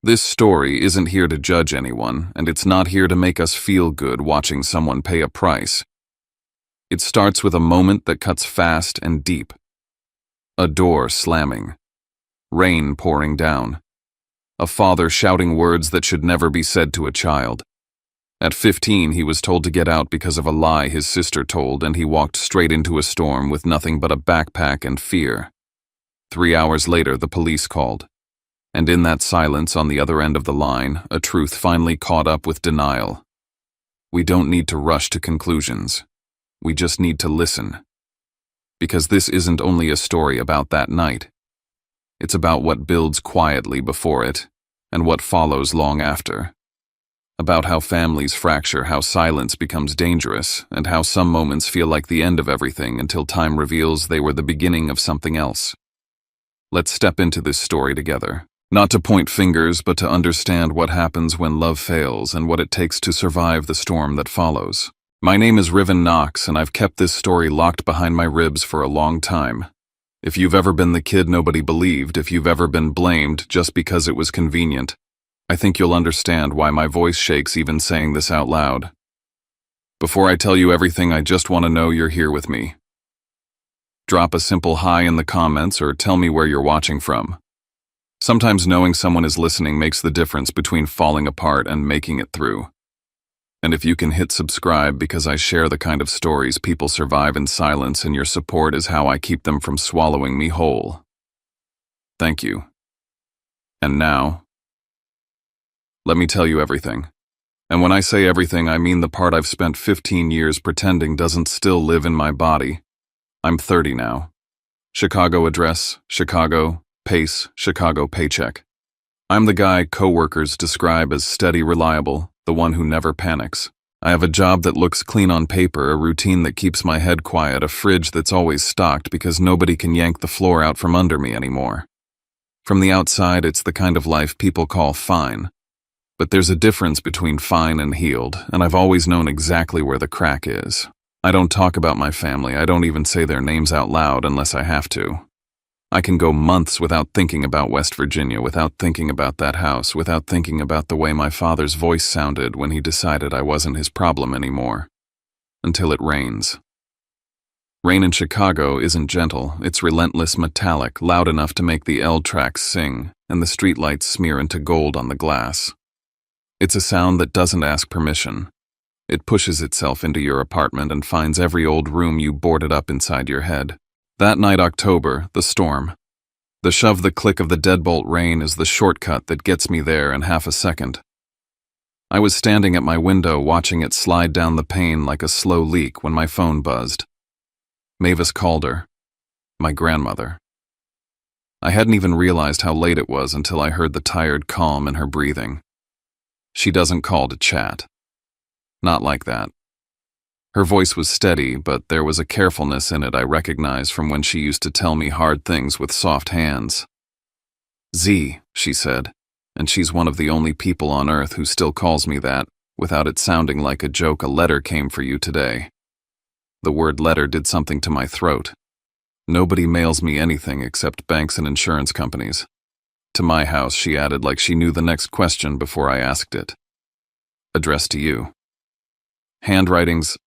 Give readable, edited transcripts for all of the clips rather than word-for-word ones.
This story isn't here to judge anyone, and it's not here to make us feel good watching someone pay a price. It starts with a moment that cuts fast and deep. A door slamming. Rain pouring down. A father shouting words that should never be said to a child. At 15, he was told to get out because of a lie his sister told, and he walked straight into a storm with nothing but a backpack and fear. 3 hours later, the police called. And in that silence on the other end of the line, a truth finally caught up with denial. We don't need to rush to conclusions. We just need to listen. Because this isn't only a story about that night. It's about what builds quietly before it, and what follows long after. About how families fracture, how silence becomes dangerous, and how some moments feel like the end of everything until time reveals they were the beginning of something else. Let's step into this story together. Not to point fingers, but to understand what happens when love fails and what it takes to survive the storm that follows. My name is Riven Knox, and I've kept this story locked behind my ribs for a long time. If you've ever been the kid nobody believed, if you've ever been blamed just because it was convenient, I think you'll understand why my voice shakes even saying this out loud. Before I tell you everything, I just want to know you're here with me. Drop a simple hi in the comments or tell me where you're watching from. Sometimes knowing someone is listening makes the difference between falling apart and making it through. And if you can hit subscribe, because I share the kind of stories people survive in silence, and your support is how I keep them from swallowing me whole. Thank you. And now, let me tell you everything. And when I say everything, I mean the part I've spent 15 years pretending doesn't still live in my body. I'm 30 now. Chicago address, Chicago, pace, Chicago paycheck. I'm the guy coworkers describe as steady, reliable, the one who never panics. I have a job that looks clean on paper, a routine that keeps my head quiet, a fridge that's always stocked because nobody can yank the floor out from under me anymore. From the outside, it's the kind of life people call fine. But there's a difference between fine and healed, and I've always known exactly where the crack is. I don't talk about my family. I don't even say their names out loud unless I have to. I can go months without thinking about West Virginia, without thinking about that house, without thinking about the way my father's voice sounded when he decided I wasn't his problem anymore. Until it rains. Rain in Chicago isn't gentle. It's relentless, metallic, loud enough to make the L tracks sing, and the streetlights smear into gold on the glass. It's a sound that doesn't ask permission. It pushes itself into your apartment and finds every old room you boarded up inside your head. That night, October, the storm. The shove, the click of the deadbolt rain is the shortcut that gets me there in half a second. I was standing at my window watching it slide down the pane like a slow leak when my phone buzzed. Mavis Calder, my grandmother. I hadn't even realized how late it was until I heard the tired calm in her breathing. She doesn't call to chat. Not like that. Her voice was steady, but there was a carefulness in it I recognized from when she used to tell me hard things with soft hands. Z, she said, and she's one of the only people on earth who still calls me that, without it sounding like a joke. A letter came for you today. The word letter did something to my throat. Nobody mails me anything except banks and insurance companies. To my house, she added, like she knew the next question before I asked it. Addressed to you. Handwriting's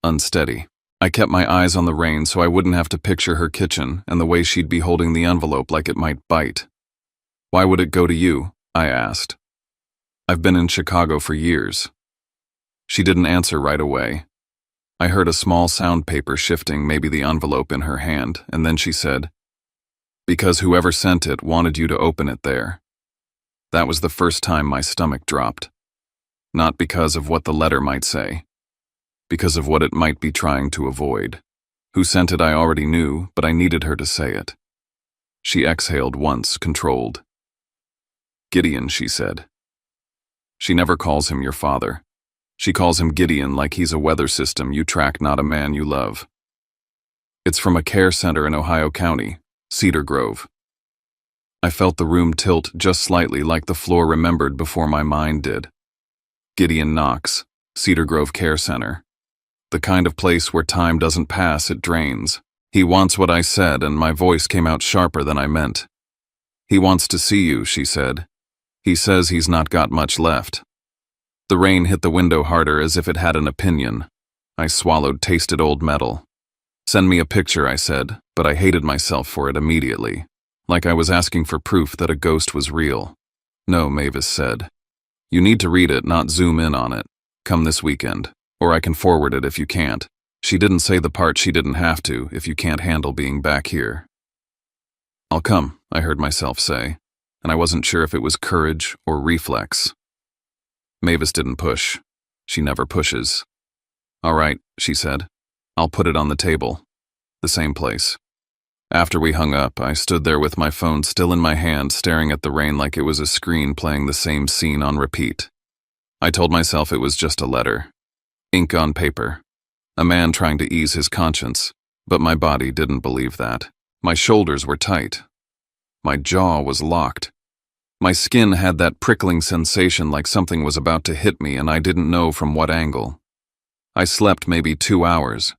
unsteady. I kept my eyes on the rain so I wouldn't have to picture her kitchen and the way she'd be holding the envelope like it might bite. Why would it go to you? I asked. I've been in Chicago for years. She didn't answer right away. I heard a small sound paper shifting, maybe the envelope in her hand, and then she said, because whoever sent it wanted you to open it there. That was the first time my stomach dropped. Not because of what the letter might say. Because of what it might be trying to avoid. Who sent it I already knew, but I needed her to say it. She exhaled once, controlled. Gideon, she said. She never calls him your father. She calls him Gideon like he's a weather system you track, not a man you love. It's from a care center in Ohio County, Cedar Grove. I felt the room tilt just slightly, like the floor remembered before my mind did. Gideon Knox, Cedar Grove Care Center. The kind of place where time doesn't pass, it drains. He wants what I said, and my voice came out sharper than I meant. He wants to see you, she said. He says he's not got much left. The rain hit the window harder as if it had an opinion. I swallowed tasted old metal. Send me a picture, I said, but I hated myself for it immediately, like I was asking for proof that a ghost was real. No, Mavis said. You need to read it, not zoom in on it. Come this weekend, or I can forward it if you can't. She didn't say the part she didn't have to, if you can't handle being back here. I'll come, I heard myself say, and I wasn't sure if it was courage or reflex. Mavis didn't push. She never pushes. All right, she said. I'll put it on the table. The same place. After we hung up, I stood there with my phone still in my hand, staring at the rain like it was a screen playing the same scene on repeat. I told myself it was just a letter. Ink on paper. A man trying to ease his conscience, but my body didn't believe that. My shoulders were tight. My jaw was locked. My skin had that prickling sensation like something was about to hit me and I didn't know from what angle. I slept maybe 2 hours.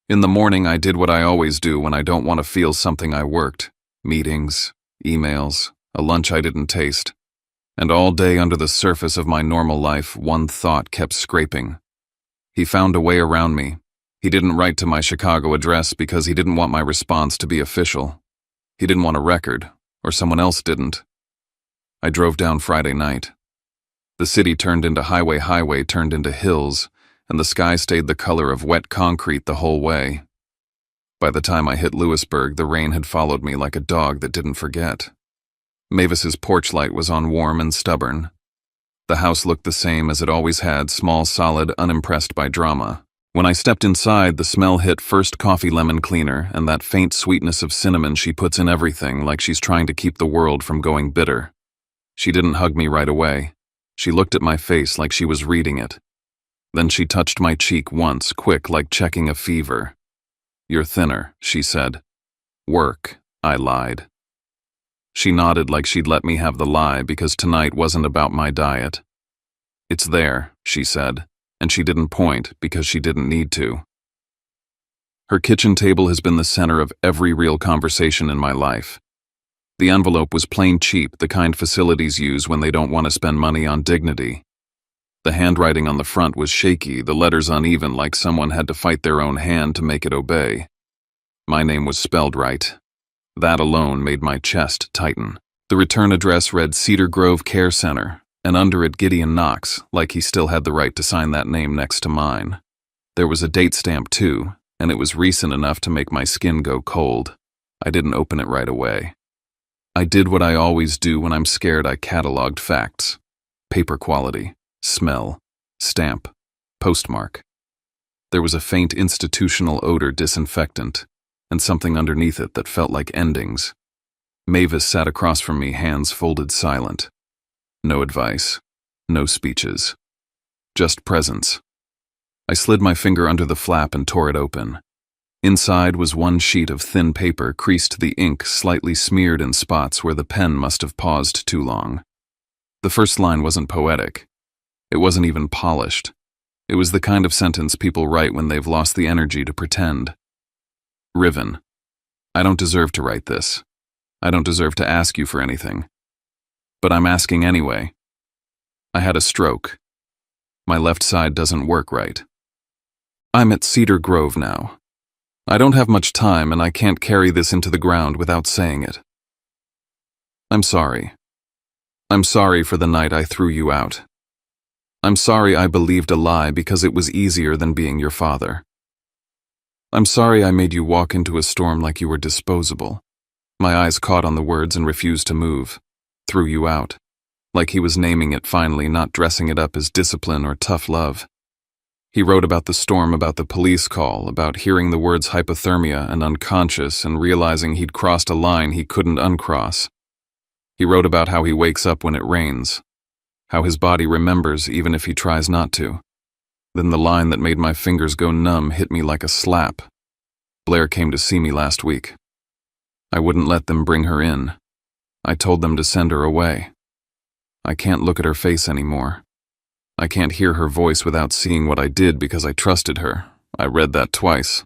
In the morning, I did what I always do when I don't want to feel something. I worked. Meetings, emails, a lunch I didn't taste. And all day under the surface of my normal life, one thought kept scraping. He found a way around me. He didn't write to my Chicago address because he didn't want my response to be official. He didn't want a record, or someone else didn't. I drove down Friday night. The city turned into highway turned into hills, and the sky stayed the color of wet concrete the whole way. By the time I hit Lewisburg, the rain had followed me like a dog that didn't forget. Mavis's porch light was on warm and stubborn. The house looked the same as it always had, small, solid, unimpressed by drama. When I stepped inside, the smell hit first coffee lemon cleaner and that faint sweetness of cinnamon she puts in everything, like she's trying to keep the world from going bitter. She didn't hug me right away. She looked at my face like she was reading it. Then she touched my cheek once, quick, like checking a fever. You're thinner, she said. Work, I lied. She nodded like she'd let me have the lie because tonight wasn't about my diet. It's there, she said, and she didn't point because she didn't need to. Her kitchen table has been the center of every real conversation in my life. The envelope was plain cheap, the kind facilities use when they don't want to spend money on dignity. The handwriting on the front was shaky, the letters uneven, like someone had to fight their own hand to make it obey. My name was spelled right. That alone made my chest tighten. The return address read Cedar Grove Care Center, and under it Gideon Knox, like he still had the right to sign that name next to mine. There was a date stamp too, and it was recent enough to make my skin go cold. I didn't open it right away. I did what I always do when I'm scared. I cataloged facts. Paper quality. Smell, stamp, postmark. There was a faint institutional odor, disinfectant, and something underneath it that felt like endings. Mavis sat across from me, hands folded, silent. No advice, no speeches, just presence. I slid my finger under the flap and tore it open. Inside was one sheet of thin paper, creased, the ink slightly smeared in spots where the pen must have paused too long. The first line wasn't poetic. It wasn't even polished. It was the kind of sentence people write when they've lost the energy to pretend. Riven. I don't deserve to write this. I don't deserve to ask you for anything. But I'm asking anyway. I had a stroke. My left side doesn't work right. I'm at Cedar Grove now. I don't have much time and I can't carry this into the ground without saying it. I'm sorry. I'm sorry for the night I threw you out. I'm sorry I believed a lie because it was easier than being your father. I'm sorry I made you walk into a storm like you were disposable. My eyes caught on the words and refused to move. Threw you out. Like he was naming it finally, not dressing it up as discipline or tough love. He wrote about the storm, about the police call, about hearing the words hypothermia and unconscious and realizing he'd crossed a line he couldn't uncross. He wrote about how he wakes up when it rains. How his body remembers even if he tries not to. Then the line that made my fingers go numb hit me like a slap. Blair came to see me last week. I wouldn't let them bring her in. I told them to send her away. I can't look at her face anymore. I can't hear her voice without seeing what I did because I trusted her. I read that twice.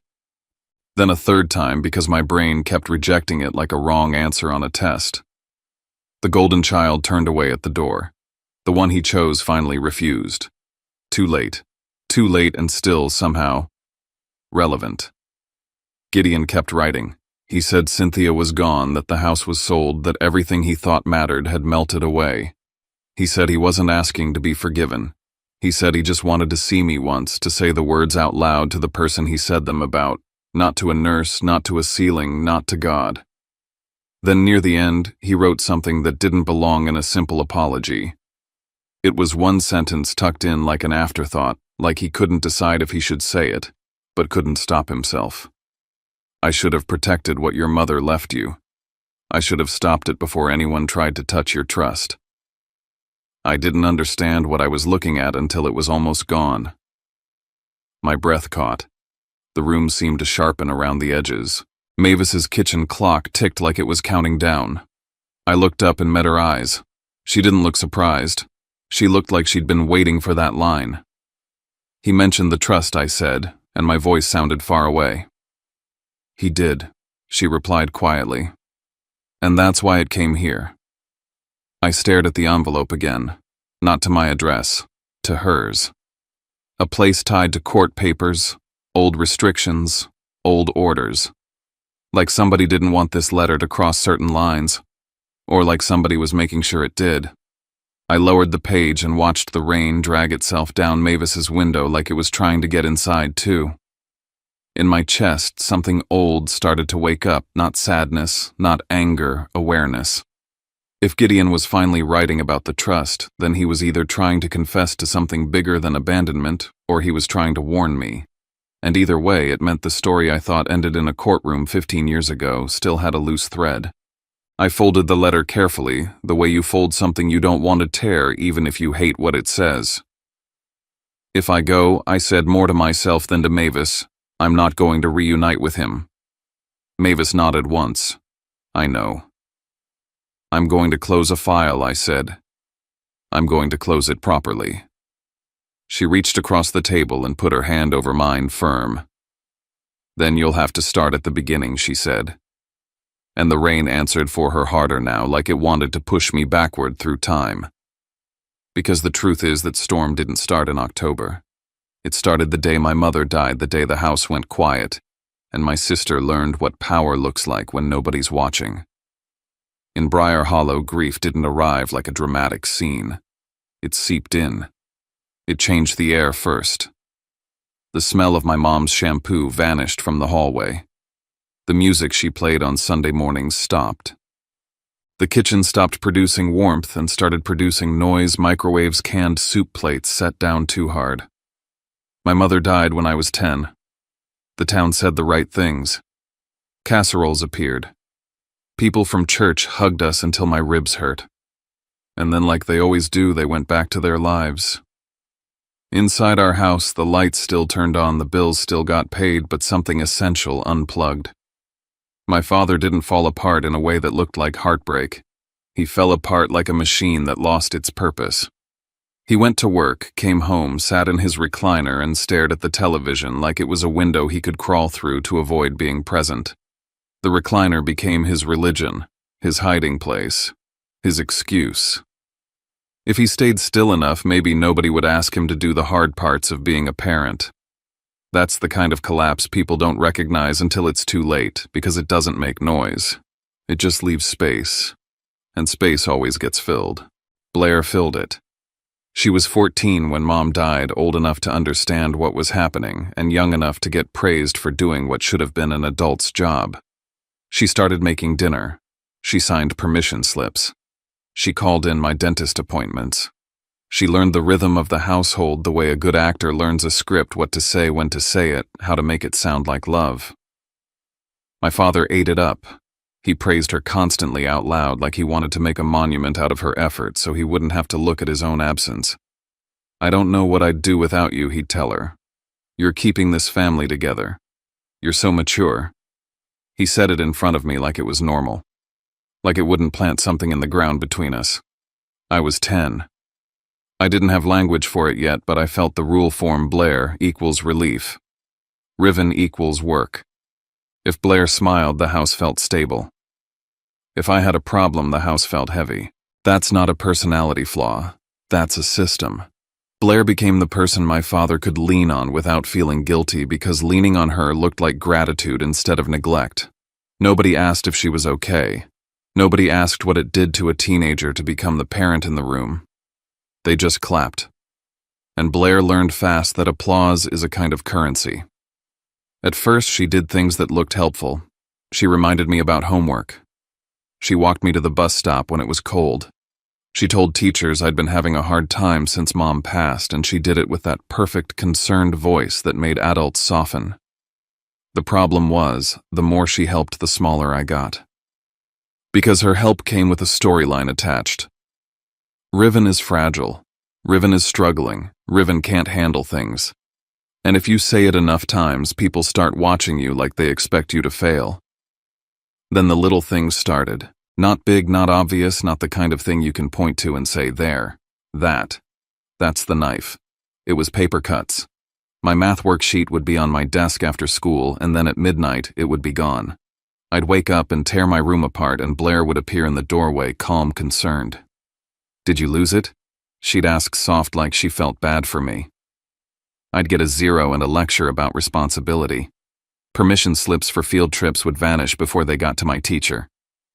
Then a third time because my brain kept rejecting it like a wrong answer on a test. The golden child turned away at the door. The one he chose finally refused. Too late. Too late and still, somehow, relevant. Gideon kept writing. He said Cynthia was gone, that the house was sold, that everything he thought mattered had melted away. He said he wasn't asking to be forgiven. He said he just wanted to see me once, to say the words out loud to the person he said them about, not to a nurse, not to a ceiling, not to God. Then near the end, he wrote something that didn't belong in a simple apology. It was one sentence tucked in like an afterthought, like he couldn't decide if he should say it, but couldn't stop himself. I should have protected what your mother left you. I should have stopped it before anyone tried to touch your trust. I didn't understand what I was looking at until it was almost gone. My breath caught. The room seemed to sharpen around the edges. Mavis's kitchen clock ticked like it was counting down. I looked up and met her eyes. She didn't look surprised. She looked like she'd been waiting for that line. He mentioned the trust, I said, and my voice sounded far away. He did, she replied quietly. And that's why it came here. I stared at the envelope again, not to my address, to hers. A place tied to court papers, old restrictions, old orders. Like somebody didn't want this letter to cross certain lines, or like somebody was making sure it did. I lowered the page and watched the rain drag itself down Mavis's window like it was trying to get inside too. In my chest, something old started to wake up, not sadness, not anger, awareness. If Gideon was finally writing about the trust, then he was either trying to confess to something bigger than abandonment, or he was trying to warn me. And either way, it meant the story I thought ended in a courtroom 15 years ago still had a loose thread. I folded the letter carefully, the way you fold something you don't want to tear even if you hate what it says. If I go, I said more to myself than to Mavis, I'm not going to reunite with him. Mavis nodded once. I know. I'm going to close a file, I said. I'm going to close it properly. She reached across the table and put her hand over mine firm. Then you'll have to start at the beginning, she said. And the rain answered for her harder now, like it wanted to push me backward through time. Because the truth is that storm didn't start in October. It started the day my mother died, the day the house went quiet, and my sister learned what power looks like when nobody's watching. In Briar Hollow, grief didn't arrive like a dramatic scene. It seeped in. It changed the air first. The smell of my mom's shampoo vanished from the hallway. The music she played on Sunday mornings stopped. The kitchen stopped producing warmth and started producing noise, microwaves, canned soup plates set down too hard. My mother died when I was 10. The town said the right things. Casseroles appeared. People from church hugged us until my ribs hurt. And then, like they always do, they went back to their lives. Inside our house, the lights still turned on, the bills still got paid, but something essential unplugged. My father didn't fall apart in a way that looked like heartbreak. He fell apart like a machine that lost its purpose. He went to work, came home, sat in his recliner, and stared at the television like it was a window he could crawl through to avoid being present. The recliner became his religion, his hiding place, his excuse. If he stayed still enough, maybe nobody would ask him to do the hard parts of being a parent. That's the kind of collapse people don't recognize until it's too late, because it doesn't make noise. It just leaves space. And space always gets filled. Blair filled it. She was 14 when Mom died, old enough to understand what was happening, and young enough to get praised for doing what should have been an adult's job. She started making dinner. She signed permission slips. She called in my dentist appointments. She learned the rhythm of the household the way a good actor learns a script, what to say, when to say it, how to make it sound like love. My father ate it up. He praised her constantly out loud like he wanted to make a monument out of her effort so he wouldn't have to look at his own absence. I don't know what I'd do without you, he'd tell her. You're keeping this family together. You're so mature. He said it in front of me like it was normal. Like it wouldn't plant something in the ground between us. I was 10. I didn't have language for it yet, but I felt the rule form Blair equals relief. Riven equals work. If Blair smiled, the house felt stable. If I had a problem, the house felt heavy. That's not a personality flaw. That's a system. Blair became the person my father could lean on without feeling guilty because leaning on her looked like gratitude instead of neglect. Nobody asked if she was okay. Nobody asked what it did to a teenager to become the parent in the room. They just clapped. And Blair learned fast that applause is a kind of currency. At first, she did things that looked helpful. She reminded me about homework. She walked me to the bus stop when it was cold. She told teachers I'd been having a hard time since Mom passed, and she did it with that perfect, concerned voice that made adults soften. The problem was, the more she helped, the smaller I got. Because her help came with a storyline attached. Riven is fragile. Riven is struggling. Riven can't handle things. And if you say it enough times, people start watching you like they expect you to fail. Then the little things started. Not big, not obvious, not the kind of thing you can point to and say, there, that's the knife. It was paper cuts. My math worksheet would be on my desk after school, and then at midnight, it would be gone. I'd wake up and tear my room apart, and Blair would appear in the doorway, calm, concerned. Did you lose it? She'd ask soft like she felt bad for me. I'd get a 0 and a lecture about responsibility. Permission slips for field trips would vanish before they got to my teacher.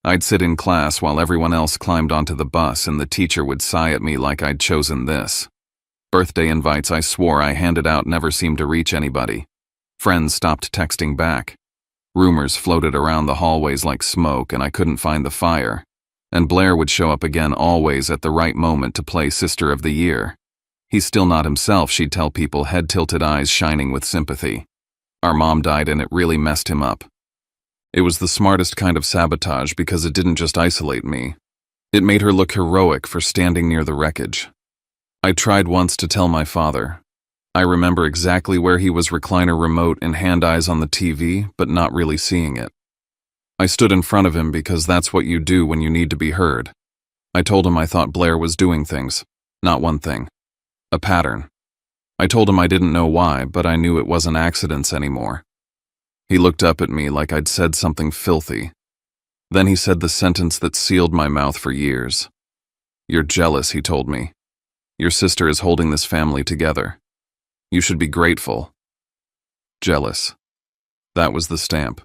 I'd sit in class while everyone else climbed onto the bus, and the teacher would sigh at me like I'd chosen this. Birthday invites I swore I handed out never seemed to reach anybody. Friends stopped texting back. Rumors floated around the hallways like smoke, and I couldn't find the fire. And Blair would show up again, always at the right moment to play Sister of the Year. He's still not himself, she'd tell people, head-tilted eyes shining with sympathy. Our mom died and it really messed him up. It was the smartest kind of sabotage because it didn't just isolate me. It made her look heroic for standing near the wreckage. I tried once to tell my father. I remember exactly where he was, recliner remote and hand eyes on the TV, but not really seeing it. I stood in front of him because that's what you do when you need to be heard. I told him I thought Blair was doing things, not one thing. A pattern. I told him I didn't know why, but I knew it wasn't accidents anymore. He looked up at me like I'd said something filthy. Then he said the sentence that sealed my mouth for years. You're jealous, he told me. Your sister is holding this family together. You should be grateful. Jealous. That was the stamp.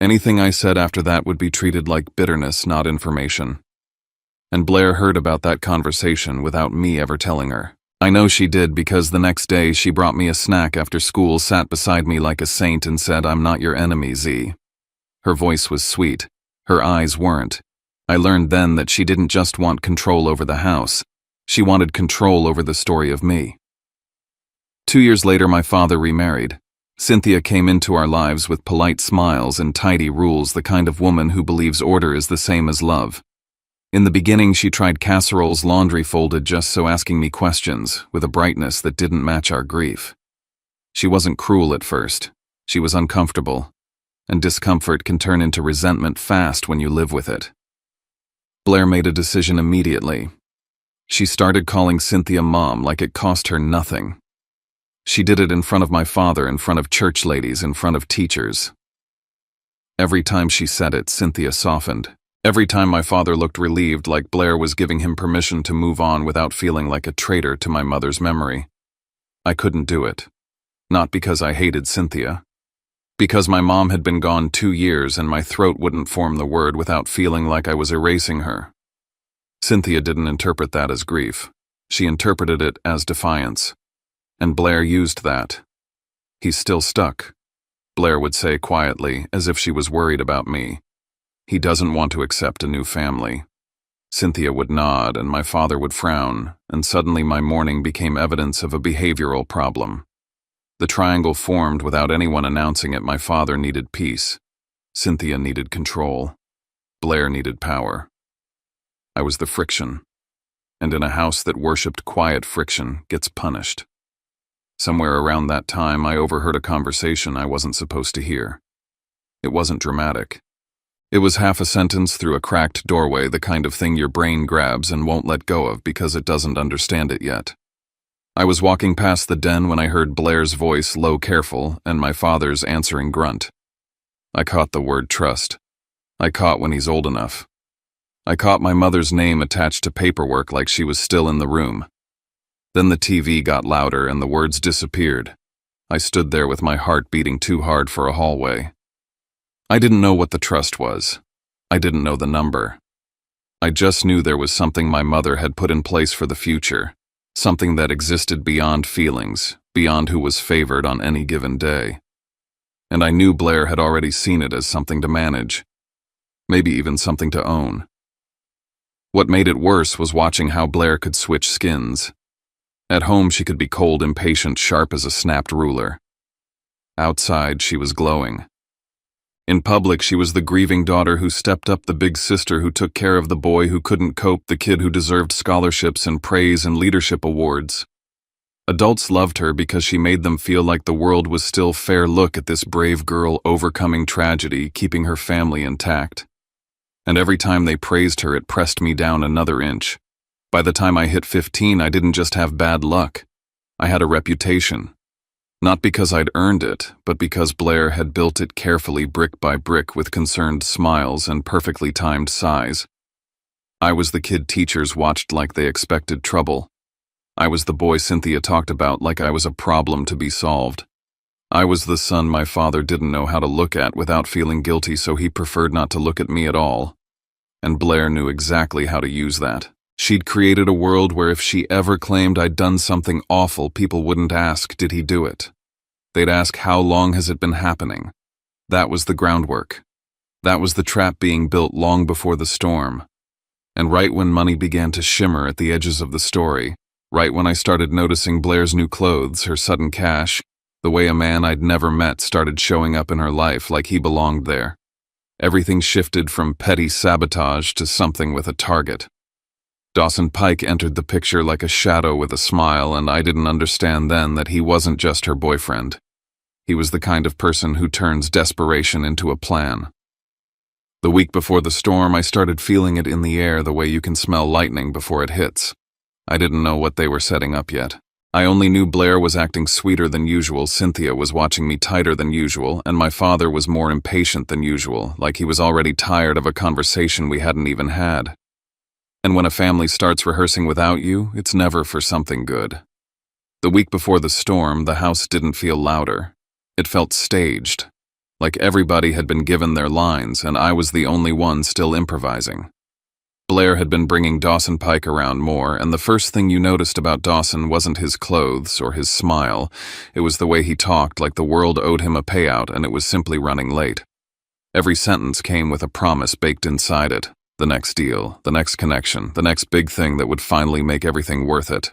Anything I said after that would be treated like bitterness, not information. And Blair heard about that conversation without me ever telling her. I know she did because the next day she brought me a snack after school, sat beside me like a saint, and said, I'm not your enemy, Z. Her voice was sweet. Her eyes weren't. I learned then that she didn't just want control over the house. She wanted control over the story of me. 2 years later, my father remarried. Cynthia came into our lives with polite smiles and tidy rules, the kind of woman who believes order is the same as love. In the beginning, she tried casseroles laundry folded just so, asking me questions, with a brightness that didn't match our grief. She wasn't cruel at first. She was uncomfortable. And discomfort can turn into resentment fast when you live with it. Blair made a decision immediately. She started calling Cynthia Mom like it cost her nothing. She did it in front of my father, in front of church ladies, in front of teachers. Every time she said it, Cynthia softened. Every time my father looked relieved, like Blair was giving him permission to move on without feeling like a traitor to my mother's memory. I couldn't do it. Not because I hated Cynthia. Because my mom had been gone 2 years and my throat wouldn't form the word without feeling like I was erasing her. Cynthia didn't interpret that as grief. She interpreted it as defiance. And Blair used that. He's still stuck, Blair would say quietly, as if she was worried about me. He doesn't want to accept a new family. Cynthia would nod and my father would frown, and suddenly my morning became evidence of a behavioral problem. The triangle formed without anyone announcing it. My father needed peace. Cynthia needed control. Blair needed power. I was the friction. And in a house that worshipped quiet, friction gets punished. Somewhere around that time, I overheard a conversation I wasn't supposed to hear. It wasn't dramatic. It was half a sentence through a cracked doorway, the kind of thing your brain grabs and won't let go of because it doesn't understand it yet. I was walking past the den when I heard Blair's voice, low, careful, and my father's answering grunt. I caught the word trust. I caught when he's old enough. I caught my mother's name attached to paperwork like she was still in the room. Then the TV got louder and the words disappeared. I stood there with my heart beating too hard for a hallway. I didn't know what the trust was. I didn't know the number. I just knew there was something my mother had put in place for the future, something that existed beyond feelings, beyond who was favored on any given day. And I knew Blair had already seen it as something to manage, maybe even something to own. What made it worse was watching how Blair could switch skins. At home she could be cold, impatient, sharp as a snapped ruler. Outside she was glowing. In public, she was the grieving daughter who stepped up, the big sister who took care of the boy who couldn't cope, the kid who deserved scholarships and praise and leadership awards. Adults loved her because she made them feel like the world was still fair. Look at this brave girl overcoming tragedy, keeping her family intact. And every time they praised her, it pressed me down another inch. By the time I hit 15, I didn't just have bad luck. I had a reputation. Not because I'd earned it, but because Blair had built it carefully, brick by brick, with concerned smiles and perfectly timed sighs. I was the kid teachers watched like they expected trouble. I was the boy Cynthia talked about like I was a problem to be solved. I was the son my father didn't know how to look at without feeling guilty, so he preferred not to look at me at all. And Blair knew exactly how to use that. She'd created a world where if she ever claimed I'd done something awful, people wouldn't ask, did he do it? They'd ask, how long has it been happening? That was the groundwork. That was the trap being built long before the storm. And right when money began to shimmer at the edges of the story, right when I started noticing Blair's new clothes, her sudden cash, the way a man I'd never met started showing up in her life like he belonged there, everything shifted from petty sabotage to something with a target. Dawson Pike entered the picture like a shadow with a smile, and I didn't understand then that he wasn't just her boyfriend. He was the kind of person who turns desperation into a plan. The week before the storm, I started feeling it in the air the way you can smell lightning before it hits. I didn't know what they were setting up yet. I only knew Blair was acting sweeter than usual, Cynthia was watching me tighter than usual, and my father was more impatient than usual, like he was already tired of a conversation we hadn't even had. And when a family starts rehearsing without you, it's never for something good. The week before the storm, the house didn't feel louder. It felt staged, like everybody had been given their lines and I was the only one still improvising. Blair had been bringing Dawson Pike around more, and the first thing you noticed about Dawson wasn't his clothes or his smile. It was the way he talked, like the world owed him a payout and it was simply running late. Every sentence came with a promise baked inside it. The next deal, the next connection, the next big thing that would finally make everything worth it.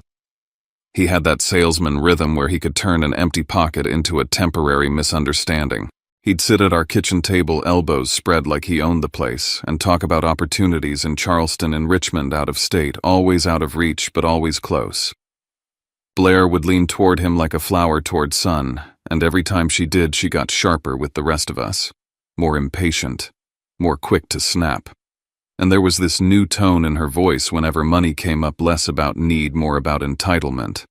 He had that salesman rhythm where he could turn an empty pocket into a temporary misunderstanding. He'd sit at our kitchen table, elbows spread like he owned the place, and talk about opportunities in Charleston and Richmond, out of state, always out of reach but always close. Blair would lean toward him like a flower toward sun, and every time she did, she got sharper with the rest of us, more impatient, more quick to snap. And there was this new tone in her voice whenever money came up, less about need, more about entitlement.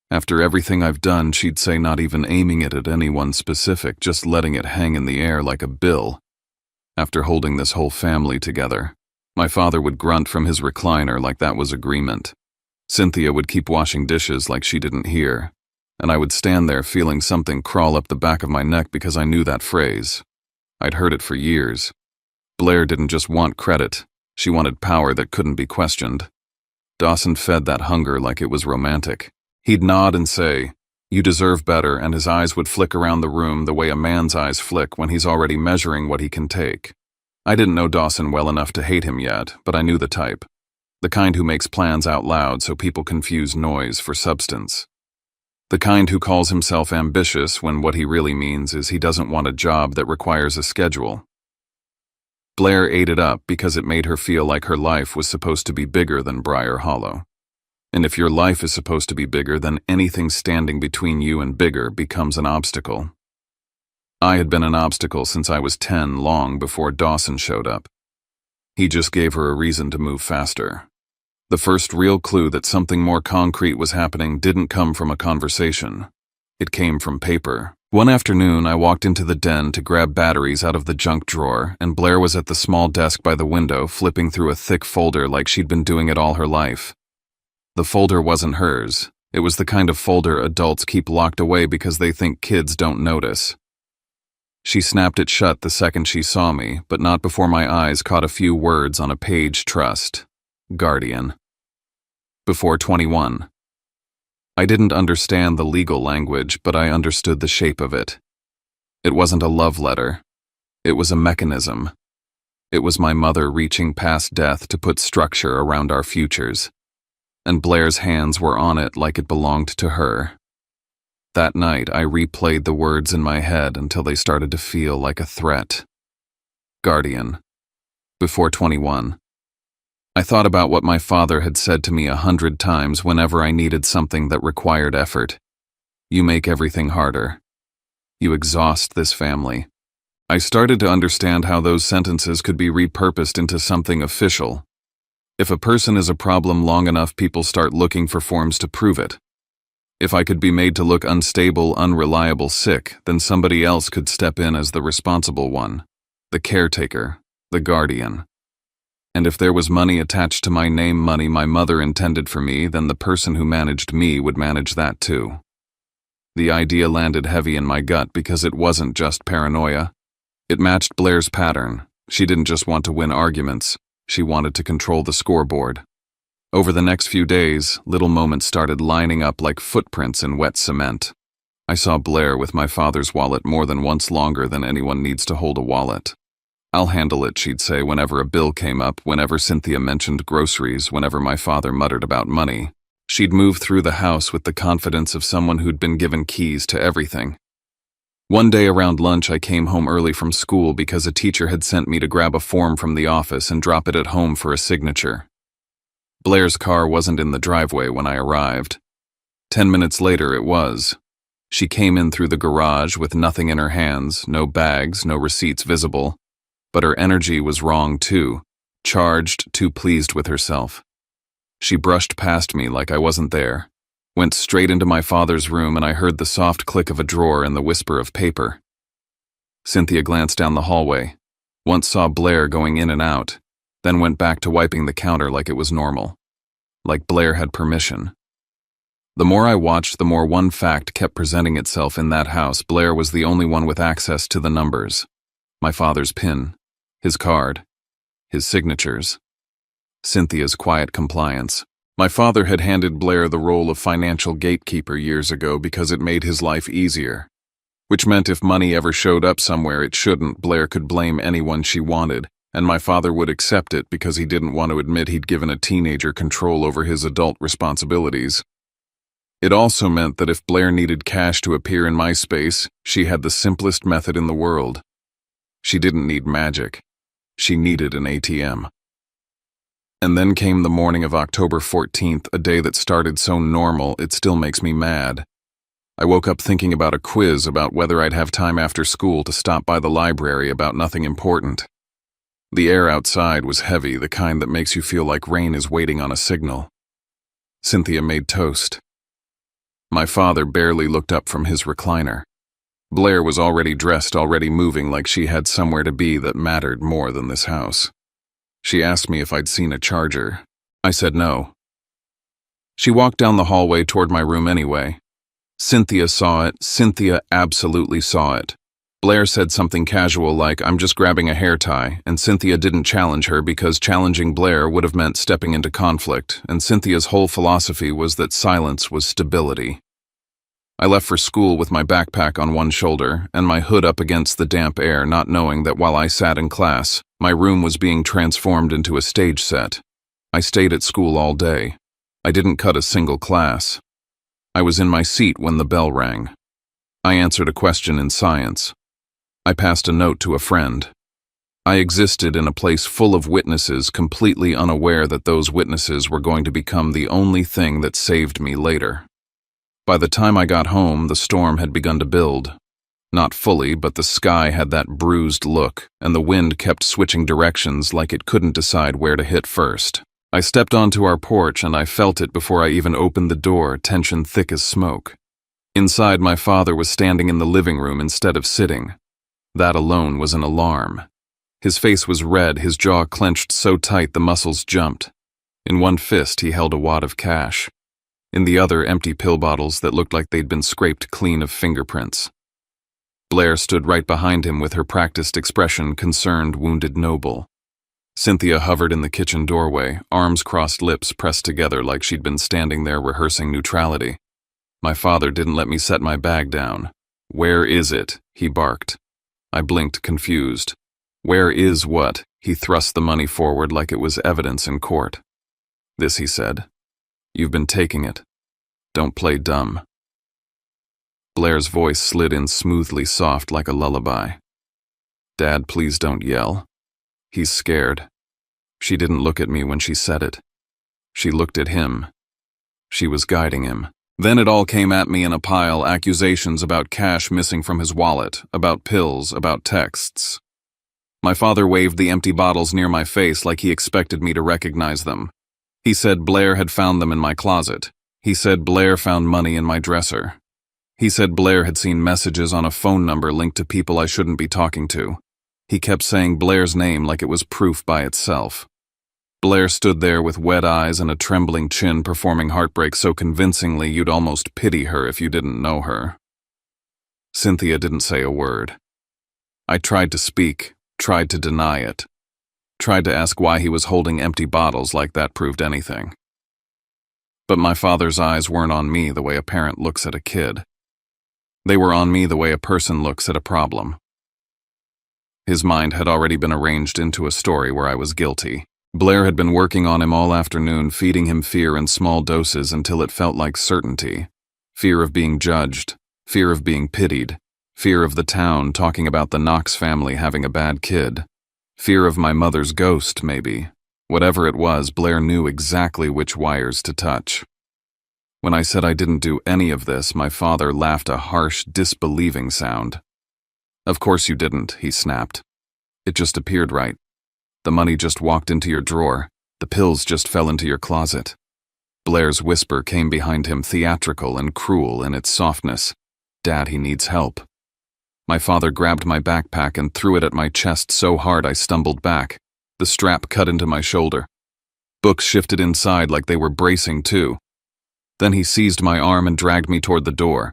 After everything I've done, she'd say, not even aiming it at anyone specific, just letting it hang in the air like a bill. After holding this whole family together, my father would grunt from his recliner like that was agreement. Cynthia would keep washing dishes like she didn't hear, and I would stand there feeling something crawl up the back of my neck because I knew that phrase. I'd heard it for years. Blair didn't just want credit, she wanted power that couldn't be questioned. Dawson fed that hunger like it was romantic. He'd nod and say, "You deserve better," and his eyes would flick around the room the way a man's eyes flick when he's already measuring what he can take. I didn't know Dawson well enough to hate him yet, but I knew the type. The kind who makes plans out loud so people confuse noise for substance. The kind who calls himself ambitious when what he really means is he doesn't want a job that requires a schedule. Blair ate it up because it made her feel like her life was supposed to be bigger than Briar Hollow. And if your life is supposed to be bigger, then anything standing between you and bigger becomes an obstacle. I had been an obstacle since I was 10, long before Dawson showed up. He just gave her a reason to move faster. The first real clue that something more concrete was happening didn't come from a conversation. It came from paper, One afternoon, I walked into the den to grab batteries out of the junk drawer, and Blair was at the small desk by the window flipping through a thick folder like she'd been doing it all her life. The folder wasn't hers. It was the kind of folder adults keep locked away because they think kids don't notice. She snapped it shut the second she saw me, but not before my eyes caught a few words on a page. Trust. Guardian. Before 21. I didn't understand the legal language, but I understood the shape of it. It wasn't a love letter. It was a mechanism. It was my mother reaching past death to put structure around our futures. And Blair's hands were on it like it belonged to her. That night, I replayed the words in my head until they started to feel like a threat. Guardian. Before 21. I thought about what my father had said to me 100 times whenever I needed something that required effort. You make everything harder. You exhaust this family. I started to understand how those sentences could be repurposed into something official. If a person is a problem long enough, people start looking for forms to prove it. If I could be made to look unstable, unreliable, sick, then somebody else could step in as the responsible one, the caretaker, the guardian. And if there was money attached to my name, money my mother intended for me, then the person who managed me would manage that too. The idea landed heavy in my gut because it wasn't just paranoia. It matched Blair's pattern. She didn't just want to win arguments. She wanted to control the scoreboard. Over the next few days, little moments started lining up like footprints in wet cement. I saw Blair with my father's wallet more than once, longer than anyone needs to hold a wallet. I'll handle it, she'd say whenever a bill came up, whenever Cynthia mentioned groceries, whenever my father muttered about money. She'd move through the house with the confidence of someone who'd been given keys to everything. One day around lunch, I came home early from school because a teacher had sent me to grab a form from the office and drop it at home for a signature. Blair's car wasn't in the driveway when I arrived. 10 minutes later, it was. She came in through the garage with nothing in her hands, no bags, no receipts visible. But her energy was wrong too, charged, too pleased with herself. She brushed past me like I wasn't there, went straight into my father's room, and I heard the soft click of a drawer and the whisper of paper. Cynthia glanced down the hallway, once saw Blair going in and out, then went back to wiping the counter like it was normal, like Blair had permission. The more I watched, the more one fact kept presenting itself in that house. Blair was the only one with access to the numbers. My father's PIN, his card, his signatures, Cynthia's quiet compliance. My father had handed Blair the role of financial gatekeeper years ago because it made his life easier, which meant if money ever showed up somewhere it shouldn't, Blair could blame anyone she wanted, and my father would accept it because he didn't want to admit he'd given a teenager control over his adult responsibilities. It also meant that if Blair needed cash to appear in my space, she had the simplest method in the world. She didn't need magic. She needed an ATM. And then came the morning of October 14th, a day that started so normal it still makes me mad. I woke up thinking about a quiz about whether I'd have time after school to stop by the library about nothing important. The air outside was heavy, the kind that makes you feel like rain is waiting on a signal. Cynthia made toast. My father barely looked up from his recliner. Blair was already dressed, already moving like she had somewhere to be that mattered more than this house. She asked me if I'd seen a charger. I said no. She walked down the hallway toward my room anyway. Cynthia saw it. Cynthia absolutely saw it. Blair said something casual like, "I'm just grabbing a hair tie," and Cynthia didn't challenge her because challenging Blair would have meant stepping into conflict, and Cynthia's whole philosophy was that silence was stability. I left for school with my backpack on one shoulder and my hood up against the damp air, not knowing that while I sat in class, my room was being transformed into a stage set. I stayed at school all day. I didn't cut a single class. I was in my seat when the bell rang. I answered a question in science. I passed a note to a friend. I existed in a place full of witnesses, completely unaware that those witnesses were going to become the only thing that saved me later. By the time I got home, the storm had begun to build. Not fully, but the sky had that bruised look, and the wind kept switching directions like it couldn't decide where to hit first. I stepped onto our porch and I felt it before I even opened the door, tension thick as smoke. Inside, my father was standing in the living room instead of sitting. That alone was an alarm. His face was red, his jaw clenched so tight the muscles jumped. In one fist, he held a wad of cash. In the other, empty pill bottles that looked like they'd been scraped clean of fingerprints. Blair stood right behind him with her practiced expression, concerned, wounded, noble. Cynthia hovered in the kitchen doorway, arms crossed, lips pressed together like she'd been standing there rehearsing neutrality. My father didn't let me set my bag down. "Where is it?" he barked. I blinked, confused. "Where is what?" He thrust the money forward like it was evidence in court. "This," he said. "You've been taking it. Don't play dumb." Blair's voice slid in smoothly soft like a lullaby. "Dad, please don't yell. He's scared." She didn't look at me when she said it. She looked at him. She was guiding him. Then it all came at me in a pile, accusations about cash missing from his wallet, about pills, about texts. My father waved the empty bottles near my face like he expected me to recognize them. He said Blair had found them in my closet. He said Blair found money in my dresser. He said Blair had seen messages on a phone number linked to people I shouldn't be talking to. He kept saying Blair's name like it was proof by itself. Blair stood there with wet eyes and a trembling chin, performing heartbreak so convincingly you'd almost pity her if you didn't know her. Cynthia didn't say a word. I tried to speak, tried to deny it, tried to ask why he was holding empty bottles like that proved anything. But my father's eyes weren't on me the way a parent looks at a kid. They were on me the way a person looks at a problem. His mind had already been arranged into a story where I was guilty. Blair had been working on him all afternoon, feeding him fear in small doses until it felt like certainty. Fear of being judged, fear of being pitied, fear of the town talking about the Knox family having a bad kid, fear of my mother's ghost, maybe. Whatever it was, Blair knew exactly which wires to touch. When I said I didn't do any of this, my father laughed a harsh, disbelieving sound. "Of course you didn't," he snapped. "It just appeared right. The money just walked into your drawer. The pills just fell into your closet." Blair's whisper came behind him, theatrical and cruel in its softness. "Dad, he needs help." My father grabbed my backpack and threw it at my chest so hard I stumbled back. The strap cut into my shoulder. Books shifted inside like they were bracing too. Then he seized my arm and dragged me toward the door.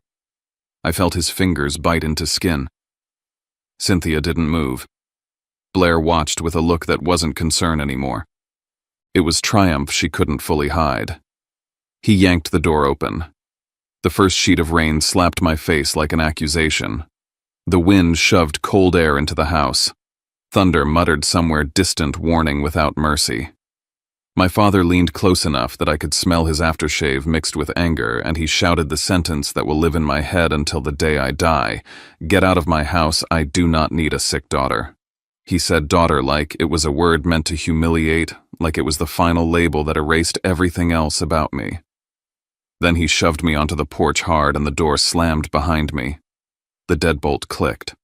I felt his fingers bite into skin. Cynthia didn't move. Blair watched with a look that wasn't concern anymore. It was triumph she couldn't fully hide. He yanked the door open. The first sheet of rain slapped my face like an accusation. The wind shoved cold air into the house. Thunder muttered somewhere distant warning without mercy. My father leaned close enough that I could smell his aftershave mixed with anger, and he shouted the sentence that will live in my head until the day I die. "Get out of my house, I do not need a sick daughter." He said daughter like it was a word meant to humiliate, like it was the final label that erased everything else about me. Then he shoved me onto the porch hard and the door slammed behind me. The deadbolt clicked.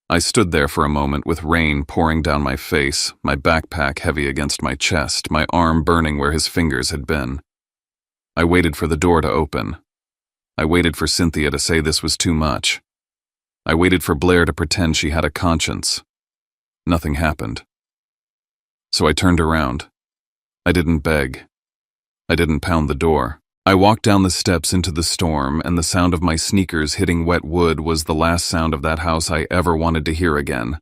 I stood there for a moment with rain pouring down my face, my backpack heavy against my chest, my arm burning where his fingers had been. I waited for the door to open. I waited for Cynthia to say this was too much. I waited for Blair to pretend she had a conscience. Nothing happened. So I turned around. I didn't beg. I didn't pound the door. I walked down the steps into the storm, and the sound of my sneakers hitting wet wood was the last sound of that house I ever wanted to hear again.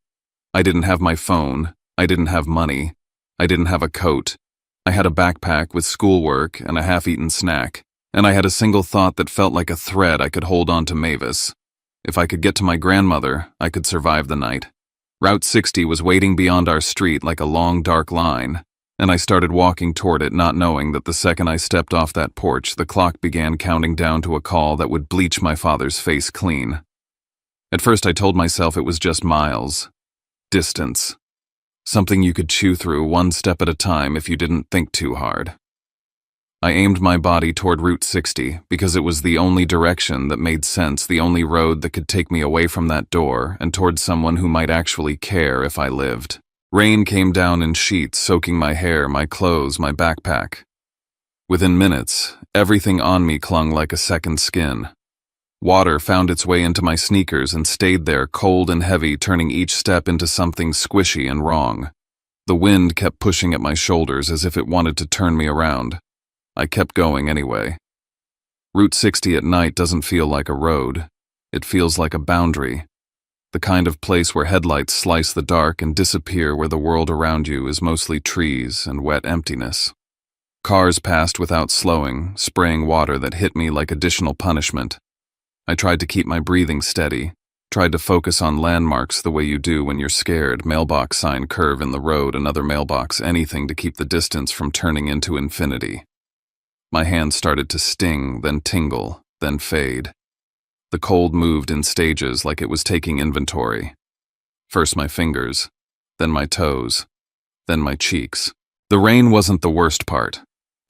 I didn't have my phone. I didn't have money. I didn't have a coat. I had a backpack with schoolwork and a half-eaten snack, and I had a single thought that felt like a thread I could hold on to Mavis. If I could get to my grandmother, I could survive the night. Route 60 was waiting beyond our street like a long, dark line, and I started walking toward it, not knowing that the second I stepped off that porch, the clock began counting down to a call that would bleach my father's face clean. At first I told myself it was just miles. Distance. Something you could chew through one step at a time if you didn't think too hard. I aimed my body toward Route 60 because it was the only direction that made sense, the only road that could take me away from that door and toward someone who might actually care if I lived. Rain came down in sheets, soaking my hair, my clothes, my backpack. Within minutes, everything on me clung like a second skin. Water found its way into my sneakers and stayed there, cold and heavy, turning each step into something squishy and wrong. The wind kept pushing at my shoulders as if it wanted to turn me around. I kept going anyway. Route 60 at night doesn't feel like a road. It feels like a boundary. The kind of place where headlights slice the dark and disappear, where the world around you is mostly trees and wet emptiness. Cars passed without slowing, spraying water that hit me like additional punishment. I tried to keep my breathing steady, tried to focus on landmarks the way you do when you're scared. Mailbox sign, curve in the road, another mailbox, anything to keep the distance from turning into infinity. My hands started to sting, then tingle, then fade. The cold moved in stages like it was taking inventory. First my fingers, then my toes, then my cheeks. The rain wasn't the worst part.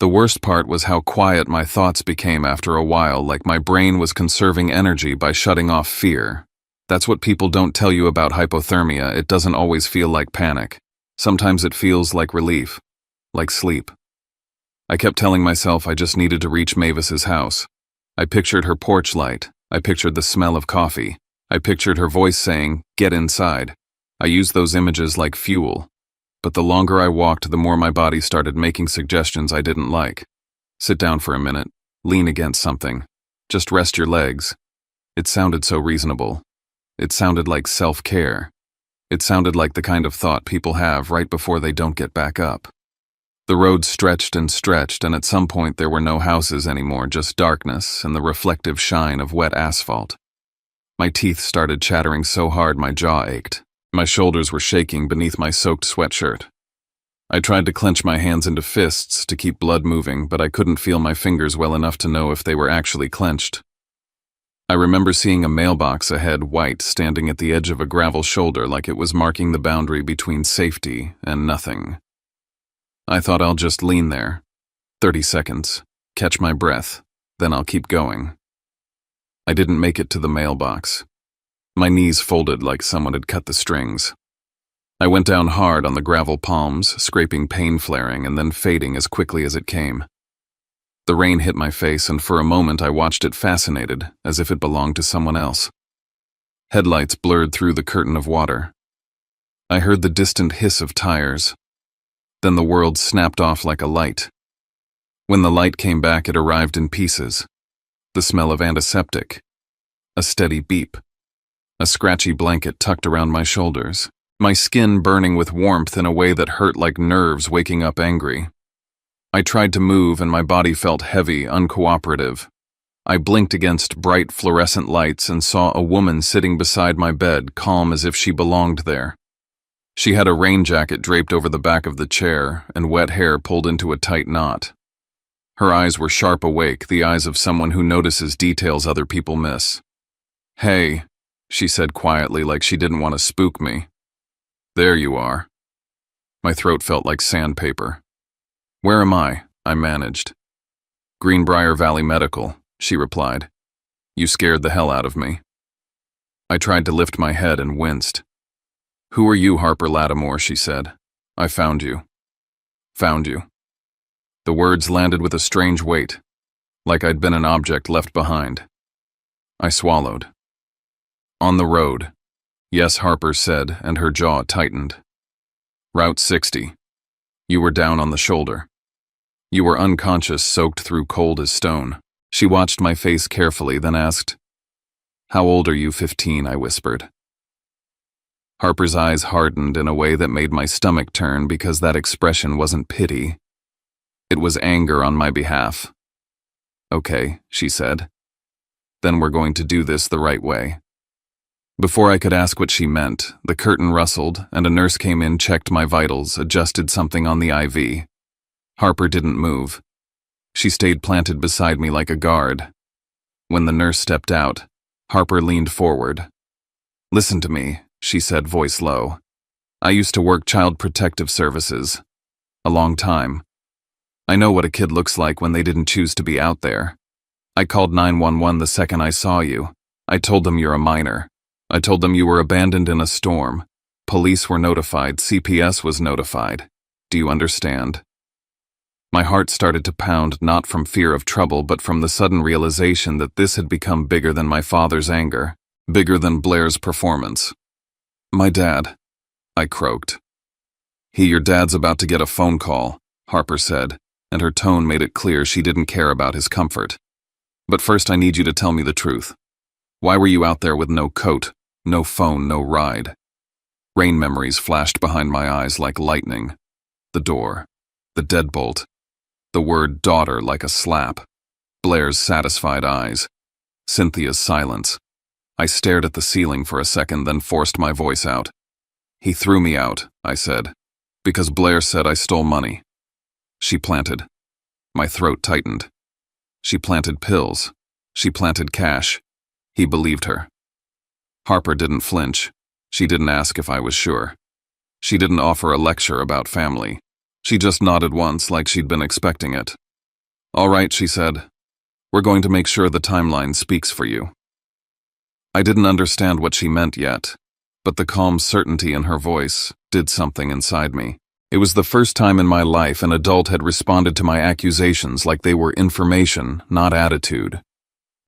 The worst part was how quiet my thoughts became after a while, like my brain was conserving energy by shutting off fear. That's what people don't tell you about hypothermia. It doesn't always feel like panic. Sometimes it feels like relief, like sleep. I kept telling myself I just needed to reach Mavis's house. I pictured her porch light. I pictured the smell of coffee. I pictured her voice saying, "Get inside." I used those images like fuel. But the longer I walked, the more my body started making suggestions I didn't like. Sit down for a minute. Lean against something. Just rest your legs. It sounded so reasonable. It sounded like self-care. It sounded like the kind of thought people have right before they don't get back up. The road stretched, and at some point there were no houses anymore, just darkness and the reflective shine of wet asphalt. My teeth started chattering so hard my jaw ached. My shoulders were shaking beneath my soaked sweatshirt. I tried to clench my hands into fists to keep blood moving, but I couldn't feel my fingers well enough to know if they were actually clenched. I remember seeing a mailbox ahead, white, standing at the edge of a gravel shoulder like it was marking the boundary between safety and nothing. I thought I'll just lean there. 30 seconds. Catch my breath. Then I'll keep going. I didn't make it to the mailbox. My knees folded like someone had cut the strings. I went down hard on the gravel palms, scraping pain flaring and then fading as quickly as it came. The rain hit my face, and for a moment I watched it fascinated, as if it belonged to someone else. Headlights blurred through the curtain of water. I heard the distant hiss of tires. Then the world snapped off like a light. When the light came back, it arrived in pieces. The smell of antiseptic. A steady beep. A scratchy blanket tucked around my shoulders. My skin burning with warmth in a way that hurt like nerves waking up angry. I tried to move and my body felt heavy, uncooperative. I blinked against bright fluorescent lights and saw a woman sitting beside my bed, calm as if she belonged there. She had a rain jacket draped over the back of the chair and wet hair pulled into a tight knot. Her eyes were sharp awake, the eyes of someone who notices details other people miss. "Hey," she said quietly, like she didn't want to spook me. "There you are." My throat felt like sandpaper. "Where am I?" I managed. "Greenbrier Valley Medical," she replied. "You scared the hell out of me." I tried to lift my head and winced. "Who are you, Harper Lattimore?" she said. "I found you." "Found you." The words landed with a strange weight, like I'd been an object left behind. I swallowed. "On the road." "Yes," Harper said, and her jaw tightened. "Route 60. You were down on the shoulder. You were unconscious, soaked through cold as stone." She watched my face carefully, then asked, "How old are you?" 15, I whispered. Harper's eyes hardened in a way that made my stomach turn because that expression wasn't pity. It was anger on my behalf. "Okay," she said. "Then we're going to do this the right way." Before I could ask what she meant, the curtain rustled and a nurse came in, checked my vitals, adjusted something on the IV. Harper didn't move. She stayed planted beside me like a guard. When the nurse stepped out, Harper leaned forward. "Listen to me," she said, voice low. "I used to work Child Protective Services. A long time. I know what a kid looks like when they didn't choose to be out there. I called 911 the second I saw you. I told them you're a minor. I told them you were abandoned in a storm. Police were notified. CPS was notified. Do you understand?" My heart started to pound not from fear of trouble but from the sudden realization that this had become bigger than my father's anger, bigger than Blair's performance. "My dad," I croaked. "Your dad's about to get a phone call," Harper said, and her tone made it clear she didn't care about his comfort. "But first I need you to tell me the truth. Why were you out there with no coat, no phone, no ride?" Rain memories flashed behind my eyes like lightning. The door, the deadbolt, the word daughter like a slap, Blair's satisfied eyes, Cynthia's silence. I stared at the ceiling for a second, then forced my voice out. "He threw me out," I said, "because Blair said I stole money." She planted. My throat tightened. She planted pills. She planted cash. He believed her. Harper didn't flinch. She didn't ask if I was sure. She didn't offer a lecture about family. She just nodded once like she'd been expecting it. "All right," she said. "We're going to make sure the timeline speaks for you." I didn't understand what she meant yet, but the calm certainty in her voice did something inside me. It was the first time in my life an adult had responded to my accusations like they were information, not attitude.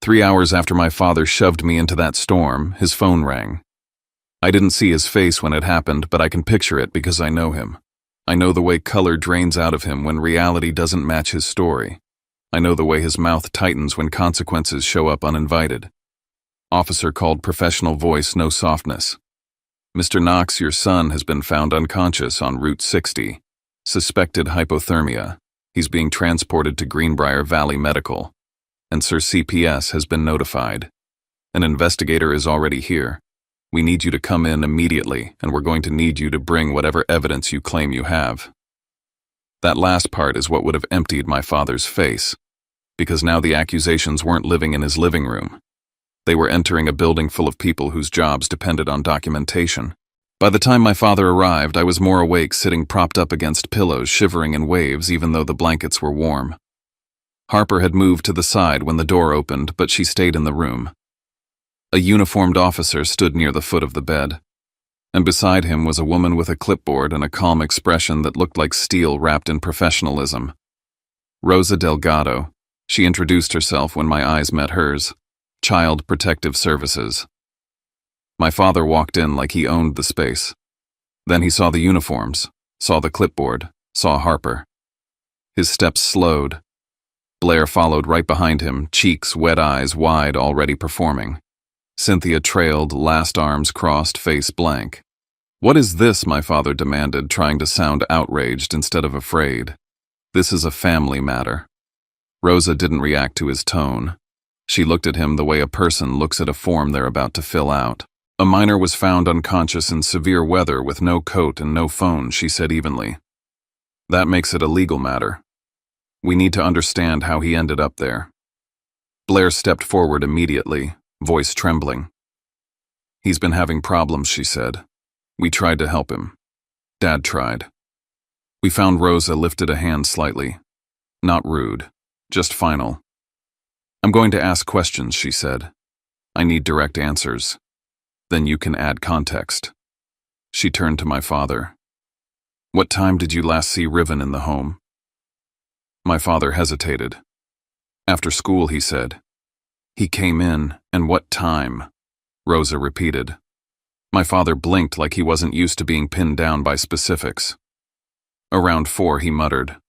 3 hours after my father shoved me into that storm, his phone rang. I didn't see his face when it happened, but I can picture it because I know him. I know the way color drains out of him when reality doesn't match his story. I know the way his mouth tightens when consequences show up uninvited. Officer called, professional voice, no softness. "Mr. Knox, your son has been found unconscious on Route 60. Suspected hypothermia. He's being transported to Greenbrier Valley Medical. And Sir CPS has been notified. An investigator is already here. We need you to come in immediately, and we're going to need you to bring whatever evidence you claim you have." That last part is what would have emptied my father's face, because now the accusations weren't living in his living room. They were entering a building full of people whose jobs depended on documentation. By the time my father arrived, I was more awake, sitting propped up against pillows, shivering in waves even though the blankets were warm. Harper had moved to the side when the door opened, but she stayed in the room. A uniformed officer stood near the foot of the bed, and beside him was a woman with a clipboard and a calm expression that looked like steel wrapped in professionalism. Rosa Delgado. She introduced herself when my eyes met hers. Child Protective Services. My father walked in like he owned the space. Then he saw the uniforms, saw the clipboard, saw Harper. His steps slowed. Blair followed right behind him, cheeks, wet eyes wide, already performing. Cynthia trailed, last arms crossed, face blank. "What is this?" my father demanded, trying to sound outraged instead of afraid. "This is a family matter." Rosa didn't react to his tone. She looked at him the way a person looks at a form they're about to fill out. "A minor was found unconscious in severe weather with no coat and no phone," she said evenly. "That makes it a legal matter. We need to understand how he ended up there." Blair stepped forward immediately, voice trembling. "He's been having problems," she said. "We tried to help him. Dad tried." We found Rosa lifted a hand slightly. Not rude, just final. "I'm going to ask questions," she said. "I need direct answers. Then you can add context." She turned to my father. "What time did you last see Riven in the home?" My father hesitated. "After school," he said. "He came in, and what time?" Rosa repeated. My father blinked like he wasn't used to being pinned down by specifics. "Around 4, he muttered.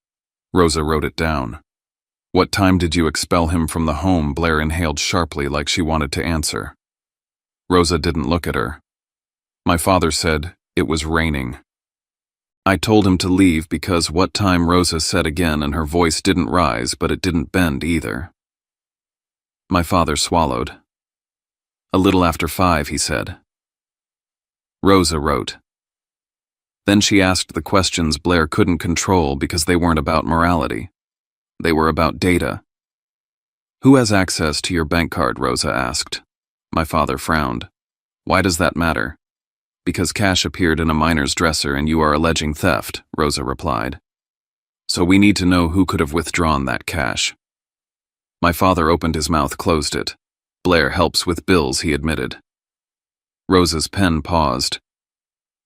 Rosa wrote it down. "What time did you expel him from the home?" Blair inhaled sharply like she wanted to answer. Rosa didn't look at her. My father said, "It was raining." "I told him to leave because what time?" Rosa said again, and her voice didn't rise, but it didn't bend either. My father swallowed. "A little after 5, he said." Rosa wrote. Then she asked the questions Blair couldn't control because they weren't about morality. They were about data. "Who has access to your bank card?" Rosa asked. My father frowned. "Why does that matter?" "Because cash appeared in a minor's dresser and you are alleging theft," Rosa replied. "So we need to know who could have withdrawn that cash." My father opened his mouth, closed it. "Blair helps with bills," he admitted. Rosa's pen paused.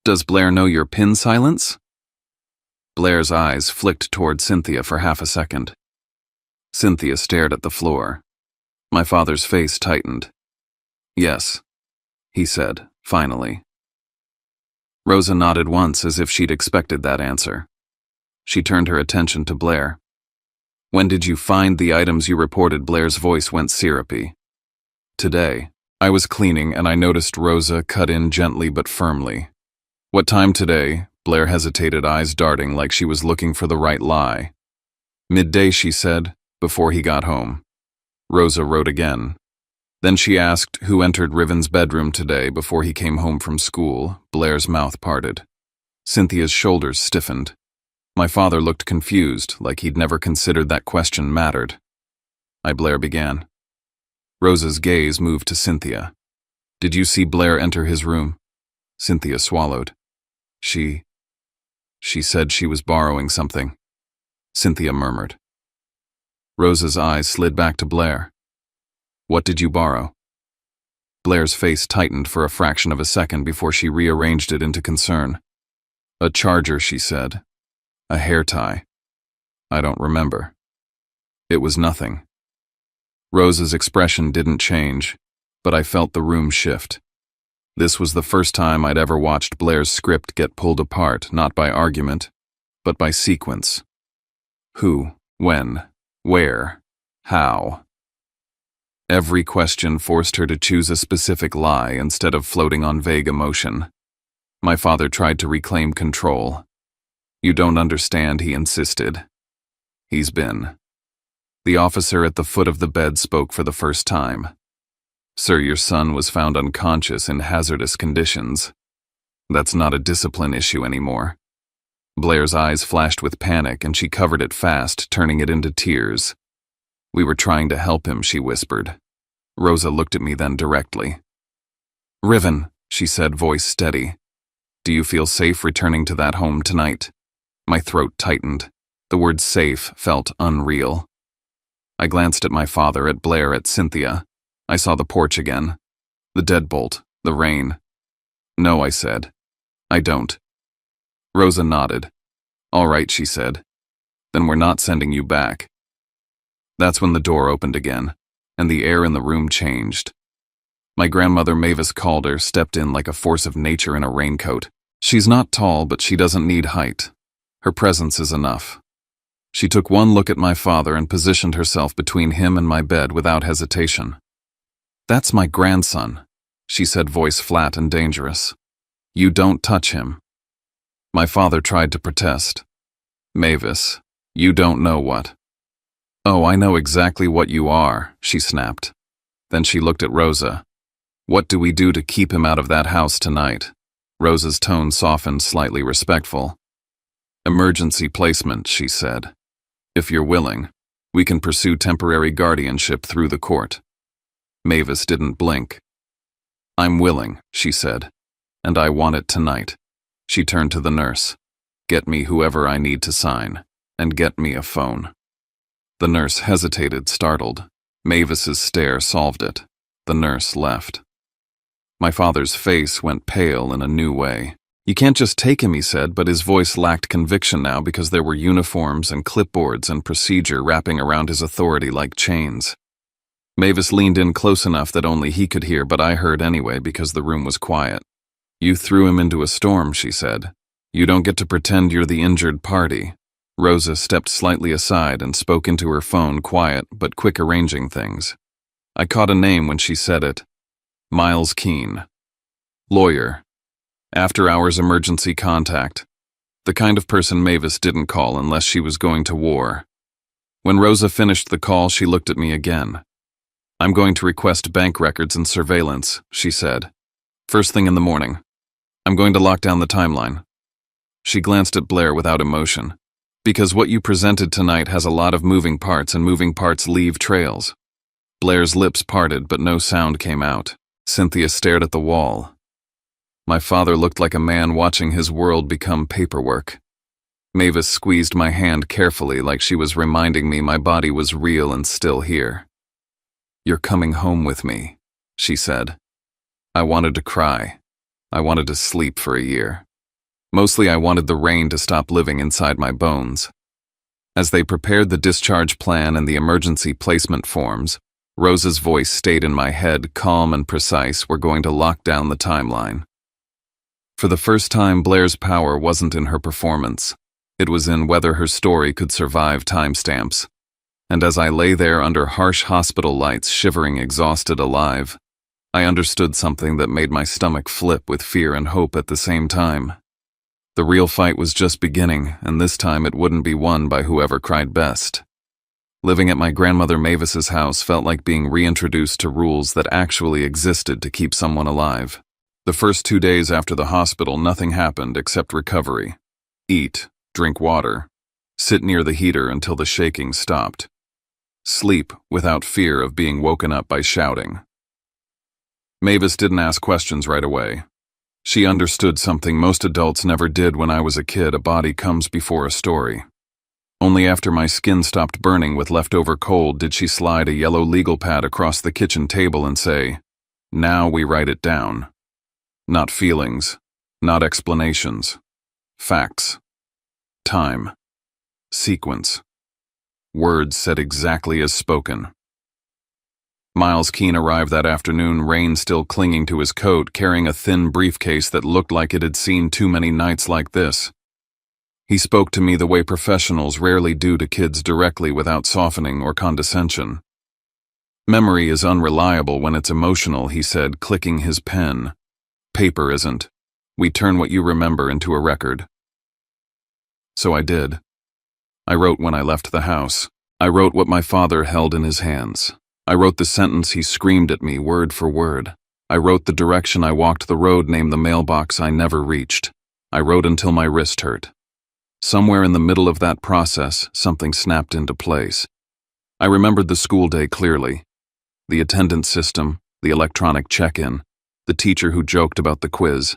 "Does Blair know your pin silence?" Blair's eyes flicked toward Cynthia for half a second. Cynthia stared at the floor. My father's face tightened. "Yes," he said, finally. Rosa nodded once as if she'd expected that answer. She turned her attention to Blair. "When did you find the items you reported?" Blair's voice went syrupy. "Today. I was cleaning and I noticed Rosa cut in gently but firmly." "What time today?" Blair hesitated, eyes darting like she was looking for the right lie. "Midday," she said, "before he got home." Rosa wrote again. Then she asked who entered Riven's bedroom today before he came home from school. Blair's mouth parted. Cynthia's shoulders stiffened. My father looked confused, like he'd never considered that question mattered. Blair began. Rosa's gaze moved to Cynthia. "Did you see Blair enter his room?" Cynthia swallowed. She said she was borrowing something," Cynthia murmured. Rosa's eyes slid back to Blair. "What did you borrow?" Blair's face tightened for a fraction of a second before she rearranged it into concern. "A charger," she said. "A hair tie. I don't remember." "It was nothing." Rosa's expression didn't change, but I felt the room shift. This was the first time I'd ever watched Blair's script get pulled apart, not by argument, but by sequence. Who, when, where, how. Every question forced her to choose a specific lie instead of floating on vague emotion. My father tried to reclaim control. "You don't understand," he insisted. "He's been." The officer at the foot of the bed spoke for the first time. "Sir, your son was found unconscious in hazardous conditions. That's not a discipline issue anymore." Blair's eyes flashed with panic and she covered it fast, turning it into tears. "We were trying to help him," she whispered. Rosa looked at me then directly. "Riven," she said, voice steady. "Do you feel safe returning to that home tonight?" My throat tightened. The word safe felt unreal. I glanced at my father, at Blair, at Cynthia. I saw the porch again. The deadbolt, the rain. "No," I said. "I don't." Rosa nodded. "All right," she said. "Then we're not sending you back." That's when the door opened again, and the air in the room changed. My grandmother Mavis Calder stepped in like a force of nature in a raincoat. She's not tall, but she doesn't need height. Her presence is enough. She took one look at my father and positioned herself between him and my bed without hesitation. "That's my grandson," she said, voice flat and dangerous. "You don't touch him." My father tried to protest. "Mavis, you don't know what." "Oh, I know exactly what you are," she snapped. Then she looked at Rosa. "What do we do to keep him out of that house tonight?" Rosa's tone softened, slightly respectful. "Emergency placement," she said. "If you're willing, we can pursue temporary guardianship through the court." Mavis didn't blink. "I'm willing," she said, "and I want it tonight." She turned to the nurse. "Get me whoever I need to sign, and get me a phone." The nurse hesitated, startled. Mavis's stare solved it. The nurse left. My father's face went pale in a new way. "You can't just take him," he said, but his voice lacked conviction now because there were uniforms and clipboards and procedure wrapping around his authority like chains. Mavis leaned in close enough that only he could hear, but I heard anyway because the room was quiet. "You threw him into a storm," she said. "You don't get to pretend you're the injured party." Rosa stepped slightly aside and spoke into her phone, quiet but quick arranging things. I caught a name when she said it. Miles Keene. Lawyer. After-hours emergency contact. The kind of person Mavis didn't call unless she was going to war. When Rosa finished the call, she looked at me again. "I'm going to request bank records and surveillance," she said. "First thing in the morning. I'm going to lock down the timeline." She glanced at Blair without emotion. "Because what you presented tonight has a lot of moving parts, and moving parts leave trails." Blair's lips parted, but no sound came out. Cynthia stared at the wall. My father looked like a man watching his world become paperwork. Mavis squeezed my hand carefully, like she was reminding me my body was real and still here. "You're coming home with me," she said. I wanted to cry. I wanted to sleep for a year. Mostly I wanted the rain to stop living inside my bones. As they prepared the discharge plan and the emergency placement forms, Rosa's voice stayed in my head, calm and precise. We're going to lock down the timeline. For the first time, Blair's power wasn't in her performance. It was in whether her story could survive timestamps. And as I lay there under harsh hospital lights, shivering, exhausted, alive, I understood something that made my stomach flip with fear and hope at the same time. The real fight was just beginning, and this time it wouldn't be won by whoever cried best. Living at my grandmother Mavis's house felt like being reintroduced to rules that actually existed to keep someone alive. The first 2 days after the hospital, nothing happened except recovery. Eat, drink water, sit near the heater until the shaking stopped. Sleep without fear of being woken up by shouting. Mavis didn't ask questions right away. She understood something most adults never did when I was a kid: a body comes before a story. Only after my skin stopped burning with leftover cold did she slide a yellow legal pad across the kitchen table and say, "Now we write it down." Not feelings, not explanations. Facts. Time. Sequence. Words said exactly as spoken. Miles Keene arrived that afternoon, rain still clinging to his coat, carrying a thin briefcase that looked like it had seen too many nights like this. He spoke to me the way professionals rarely do to kids, directly, without softening or condescension. "Memory is unreliable when it's emotional," he said, clicking his pen. "Paper isn't. We turn what you remember into a record." So I did. I wrote when I left the house. I wrote what my father held in his hands. I wrote the sentence he screamed at me, word for word. I wrote the direction I walked, the road named the mailbox I never reached. I wrote until my wrist hurt. Somewhere in the middle of that process, something snapped into place. I remembered the school day clearly. The attendance system, the electronic check-in, the teacher who joked about the quiz.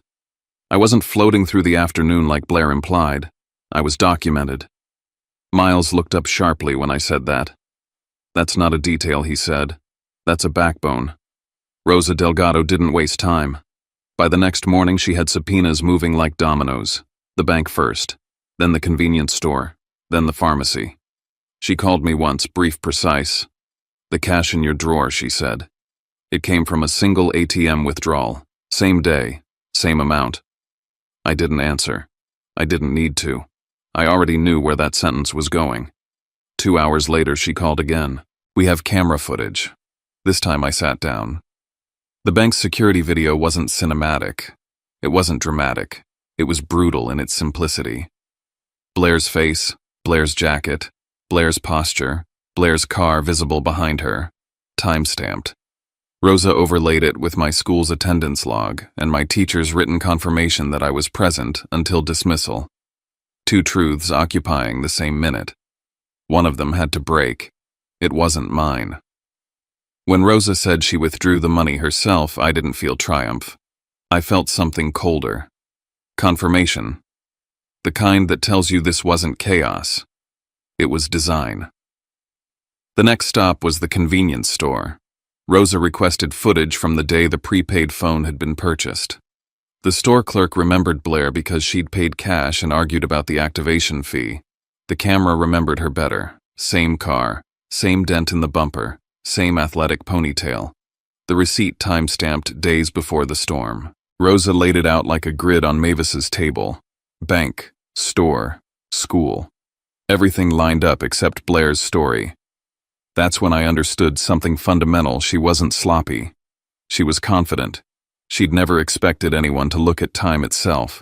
I wasn't floating through the afternoon like Blair implied. I was documented. Miles looked up sharply when I said that. "That's not a detail," he said. "That's a backbone." Rosa Delgado didn't waste time. By the next morning, she had subpoenas moving like dominoes. The bank first, then the convenience store, then the pharmacy. She called me once, brief, precise. "The cash in your drawer," she said. It came from a single ATM withdrawal. Same day, same amount. I didn't answer. I didn't need to. I already knew where that sentence was going. 2 hours later, she called again. "We have camera footage." This time I sat down. The bank's security video wasn't cinematic. It wasn't dramatic. It was brutal in its simplicity. Blair's face, Blair's jacket, Blair's posture, Blair's car visible behind her. Time-stamped. Rosa overlaid it with my school's attendance log and my teacher's written confirmation that I was present until dismissal. 2 truths occupying the same minute. One of them had to break. It wasn't mine. When Rosa said she withdrew the money herself, I didn't feel triumph. I felt something colder. Confirmation. The kind that tells you this wasn't chaos. It was design. The next stop was the convenience store. Rosa requested footage from the day the prepaid phone had been purchased. The store clerk remembered Blair because she'd paid cash and argued about the activation fee. The camera remembered her better. Same car, same dent in the bumper, same athletic ponytail. The receipt time-stamped days before the storm. Rosa laid it out like a grid on Mavis's table. Bank, store, school. Everything lined up except Blair's story. That's when I understood something fundamental. She wasn't sloppy. She was confident. She'd never expected anyone to look at time itself.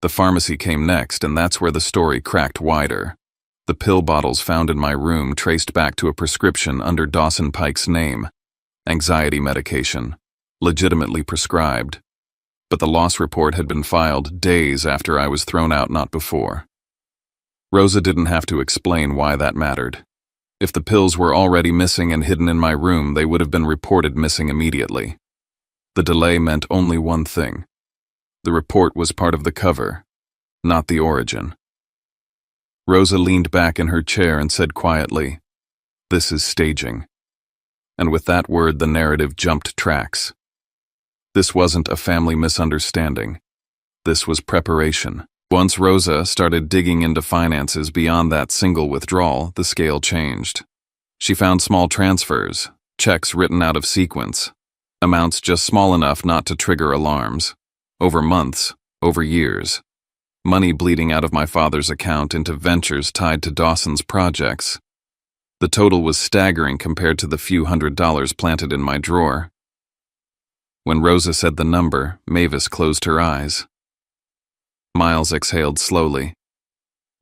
The pharmacy came next, and that's where the story cracked wider. The pill bottles found in my room traced back to a prescription under Dawson Pike's name. Anxiety medication. Legitimately prescribed. But the loss report had been filed days after I was thrown out, not before. Rosa didn't have to explain why that mattered. If the pills were already missing and hidden in my room, they would have been reported missing immediately. The delay meant only one thing. The report was part of the cover, not the origin. Rosa leaned back in her chair and said quietly, "This is staging." And with that word, the narrative jumped tracks. This wasn't a family misunderstanding. This was preparation. Once Rosa started digging into finances beyond that single withdrawal, the scale changed. She found small transfers, checks written out of sequence, amounts just small enough not to trigger alarms. Over months, over years. Money bleeding out of my father's account into ventures tied to Dawson's projects. The total was staggering compared to the few $100s planted in my drawer. When Rosa said the number, Mavis closed her eyes. Miles exhaled slowly,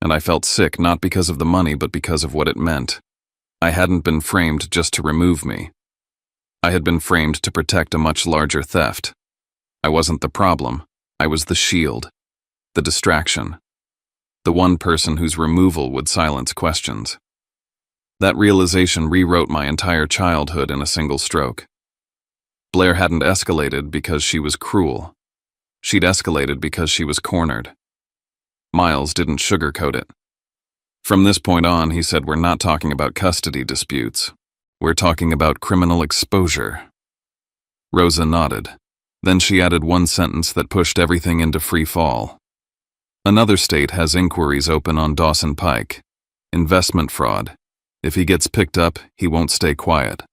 and I felt sick not because of the money but because of what it meant. I hadn't been framed just to remove me. I had been framed to protect a much larger theft. I wasn't the problem. I was the shield, the distraction, the one person whose removal would silence questions. That realization rewrote my entire childhood in a single stroke. Blair hadn't escalated because she was cruel. She'd escalated because she was cornered. Miles didn't sugarcoat it. From this point on, he said, we're not talking about custody disputes. We're talking about criminal exposure. Rosa nodded. Then she added one sentence that pushed everything into free fall. Another state has inquiries open on Dawson Pike. Investment fraud. If he gets picked up, he won't stay quiet.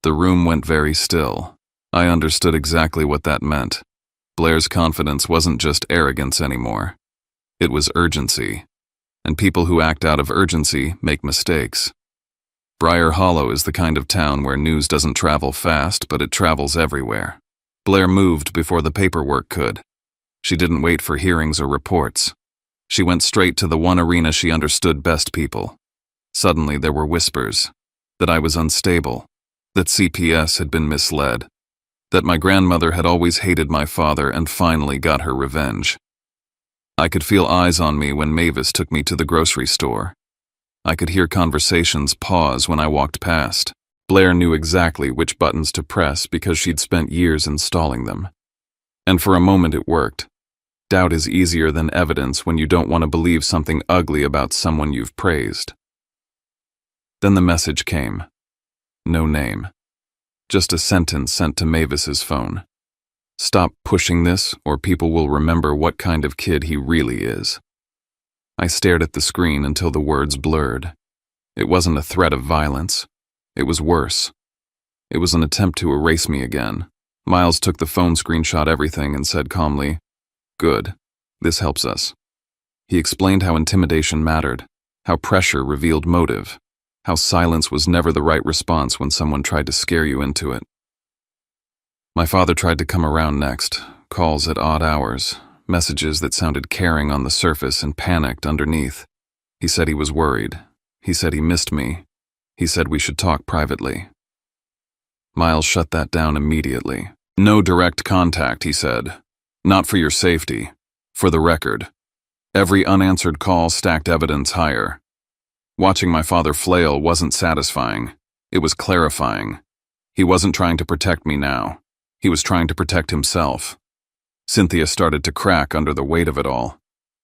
The room went very still. I understood exactly what that meant. Blair's confidence wasn't just arrogance anymore. It was urgency. And people who act out of urgency make mistakes. Briar Hollow is the kind of town where news doesn't travel fast, but it travels everywhere. Blair moved before the paperwork could. She didn't wait for hearings or reports. She went straight to the one arena she understood best: people. Suddenly there were whispers. That I was unstable. That CPS had been misled. That my grandmother had always hated my father and finally got her revenge. I could feel eyes on me when Mavis took me to the grocery store. I could hear conversations pause when I walked past. Blair knew exactly which buttons to press because she'd spent years installing them. And for a moment it worked. Doubt is easier than evidence when you don't want to believe something ugly about someone you've praised. Then the message came. No name. Just a sentence sent to Mavis's phone. Stop pushing this, or people will remember what kind of kid he really is. I stared at the screen until the words blurred. It wasn't a threat of violence. It was worse. It was an attempt to erase me again. Miles took the phone, screenshot everything, and said calmly, "Good. This helps us." He explained how intimidation mattered, how pressure revealed motive, how silence was never the right response when someone tried to scare you into it. My father tried to come around next, calls at odd hours, messages that sounded caring on the surface and panicked underneath. He said he was worried. He said he missed me. He said we should talk privately. Miles shut that down immediately. No direct contact, he said. Not for your safety. For the record. Every unanswered call stacked evidence higher. Watching my father flail wasn't satisfying. It was clarifying. He wasn't trying to protect me now. He was trying to protect himself. Cynthia started to crack under the weight of it all.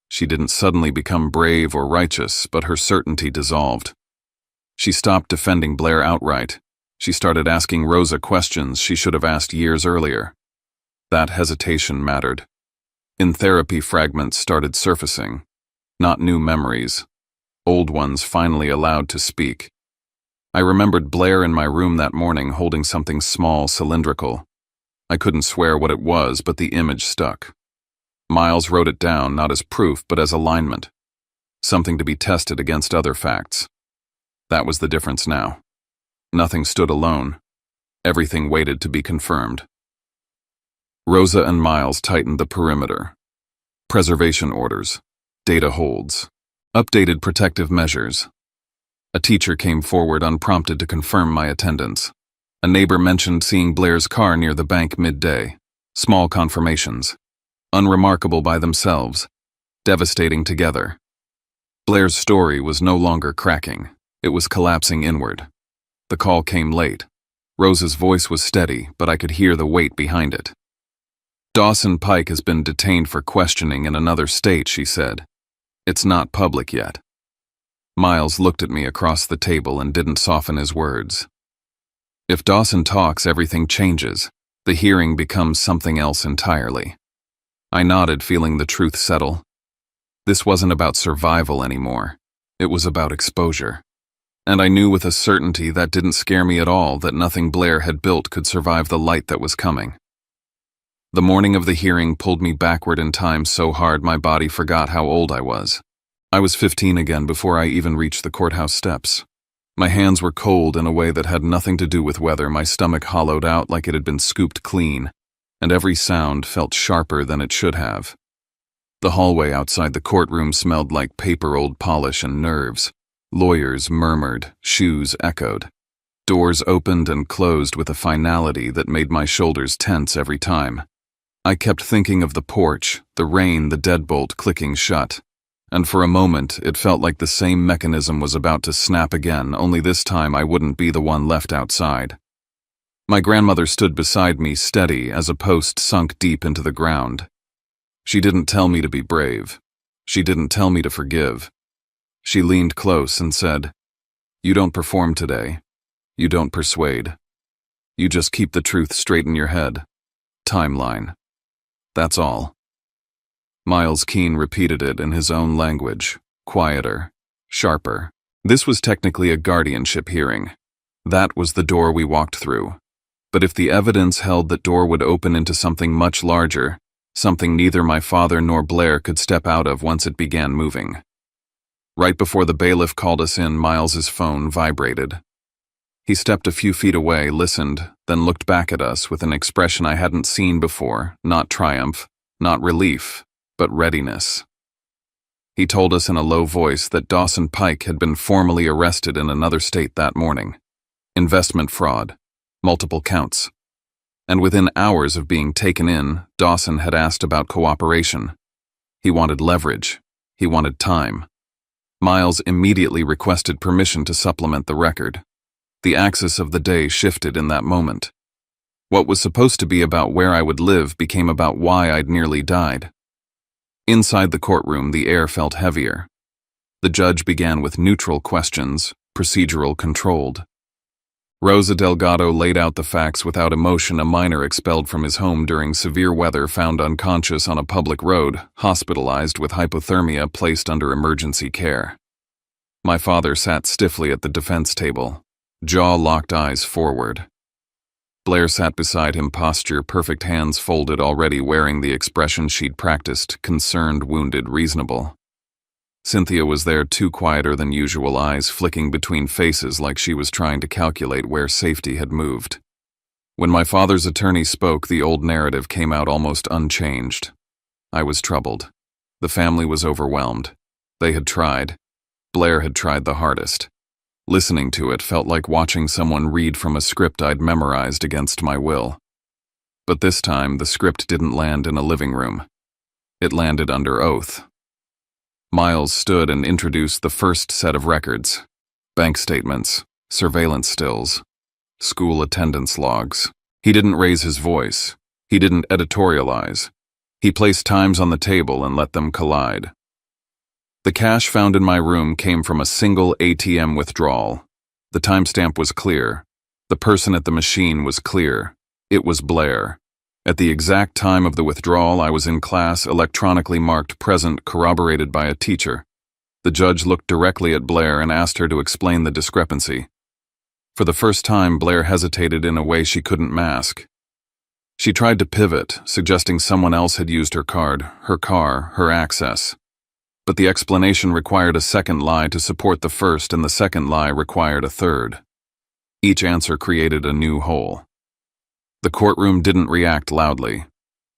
She didn't suddenly become brave or righteous, but her certainty dissolved. She stopped defending Blair outright. She started asking Rosa questions she should have asked years earlier. That hesitation mattered. In therapy, fragments started surfacing. Not new memories. Old ones finally allowed to speak. I remembered Blair in my room that morning holding something small, cylindrical. I couldn't swear what it was, but the image stuck. Miles wrote it down not as proof, but as alignment. Something to be tested against other facts. That was the difference now. Nothing stood alone. Everything waited to be confirmed. Rosa and Miles tightened the perimeter. Preservation orders. Data holds. Updated protective measures. A teacher came forward unprompted to confirm my attendance. A neighbor mentioned seeing Blair's car near the bank midday. Small confirmations. Unremarkable by themselves. Devastating together. Blair's story was no longer cracking. It was collapsing inward. The call came late. Rosa's voice was steady, but I could hear the weight behind it. Dawson Pike has been detained for questioning in another state, she said. It's not public yet. Miles looked at me across the table and didn't soften his words. If Dawson talks, everything changes. The hearing becomes something else entirely. I nodded, feeling the truth settle. This wasn't about survival anymore. It was about exposure. And I knew with a certainty that didn't scare me at all that nothing Blair had built could survive the light that was coming. The morning of the hearing pulled me backward in time so hard my body forgot how old I was. I was 15 again before I even reached the courthouse steps. My hands were cold in a way that had nothing to do with weather, my stomach hollowed out like it had been scooped clean, and every sound felt sharper than it should have. The hallway outside the courtroom smelled like paper, old polish, and nerves. Lawyers murmured, shoes echoed. Doors opened and closed with a finality that made my shoulders tense every time. I kept thinking of the porch, the rain, the deadbolt clicking shut. And for a moment, it felt like the same mechanism was about to snap again, only this time I wouldn't be the one left outside. My grandmother stood beside me, steady as a post sunk deep into the ground. She didn't tell me to be brave. She didn't tell me to forgive. She leaned close and said, "You don't perform today. You don't persuade. You just keep the truth straight in your head. Timeline. That's all." Miles Keene repeated it in his own language, quieter, sharper. This was technically a guardianship hearing. That was the door we walked through. But if the evidence held that door would open into something much larger, something neither my father nor Blair could step out of once it began moving. Right before the bailiff called us in, Miles's phone vibrated. He stepped a few feet away, listened, then looked back at us with an expression I hadn't seen before, not triumph, not relief, but readiness. He told us in a low voice that Dawson Pike had been formally arrested in another state that morning. Investment fraud, multiple counts. And within hours of being taken in, Dawson had asked about cooperation. He wanted leverage. He wanted time. Miles immediately requested permission to supplement the record. The axis of the day shifted in that moment. What was supposed to be about where I would live became about why I'd nearly died. Inside the courtroom, the air felt heavier. The judge began with neutral questions, procedural controlled. Rosa Delgado laid out the facts without emotion. A minor expelled from his home during severe weather, found unconscious on a public road, hospitalized with hypothermia, placed under emergency care. My father sat stiffly at the defense table, jaw-locked, eyes forward. Blair sat beside him, posture perfect, hands folded, already wearing the expression she'd practiced, concerned, wounded, reasonable. Cynthia was there too, quieter than usual, eyes flicking between faces like she was trying to calculate where safety had moved. When my father's attorney spoke, the old narrative came out almost unchanged. I was troubled. The family was overwhelmed. They had tried. Blair had tried the hardest. Listening to it felt like watching someone read from a script I'd memorized against my will. But this time, the script didn't land in a living room. It landed under oath. Miles stood and introduced the first set of records: bank statements, surveillance stills, school attendance logs. He didn't raise his voice. He didn't editorialize. He placed times on the table and let them collide. The cash found in my room came from a single ATM withdrawal. The timestamp was clear. The person at the machine was clear. It was Blair. At the exact time of the withdrawal, I was in class, electronically marked present, corroborated by a teacher. The judge looked directly at Blair and asked her to explain the discrepancy. For the first time, Blair hesitated in a way she couldn't mask. She tried to pivot, suggesting someone else had used her card, her car, her access. But the explanation required a second lie to support the first, and the second lie required a third. Each answer created a new hole. The courtroom didn't react loudly.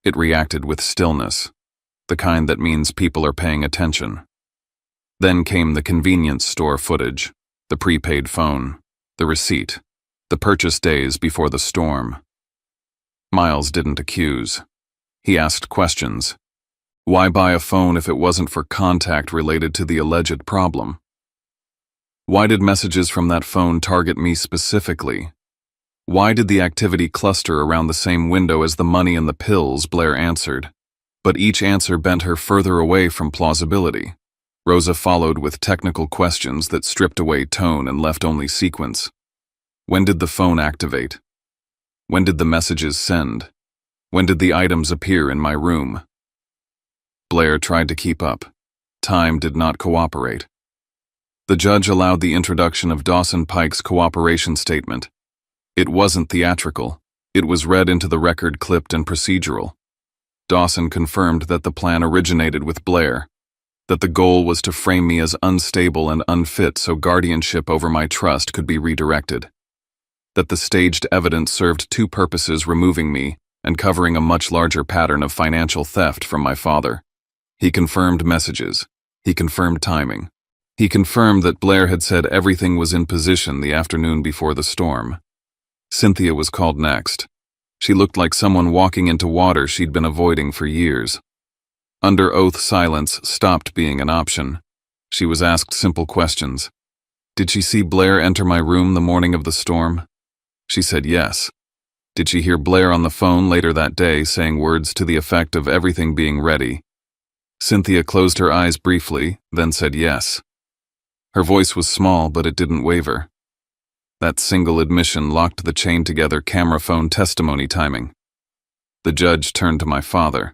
It reacted with stillness, the kind that means people are paying attention. Then came the convenience store footage, the prepaid phone, the receipt, the purchase days before the storm. Miles didn't accuse. He asked questions. Why buy a phone if it wasn't for contact related to the alleged problem? Why did messages from that phone target me specifically? Why did the activity cluster around the same window as the money and the pills? Blair answered. But each answer bent her further away from plausibility. Rosa followed with technical questions that stripped away tone and left only sequence. When did the phone activate? When did the messages send? When did the items appear in my room? Blair tried to keep up. Time did not cooperate. The judge allowed the introduction of Dawson Pike's cooperation statement. It wasn't theatrical. It was read into the record, clipped and procedural. Dawson confirmed that the plan originated with Blair, that the goal was to frame me as unstable and unfit so guardianship over my trust could be redirected, that the staged evidence served two purposes: removing me and covering a much larger pattern of financial theft from my father. He confirmed messages. He confirmed timing. He confirmed that Blair had said everything was in position the afternoon before the storm. Cynthia was called next. She looked like someone walking into water she'd been avoiding for years. Under oath, silence stopped being an option. She was asked simple questions. Did she see Blair enter my room the morning of the storm? She said yes. Did she hear Blair on the phone later that day saying words to the effect of everything being ready? Cynthia closed her eyes briefly, then said yes. Her voice was small, but it didn't waver. That single admission locked the chain together camera phone testimony timing. The judge turned to my father,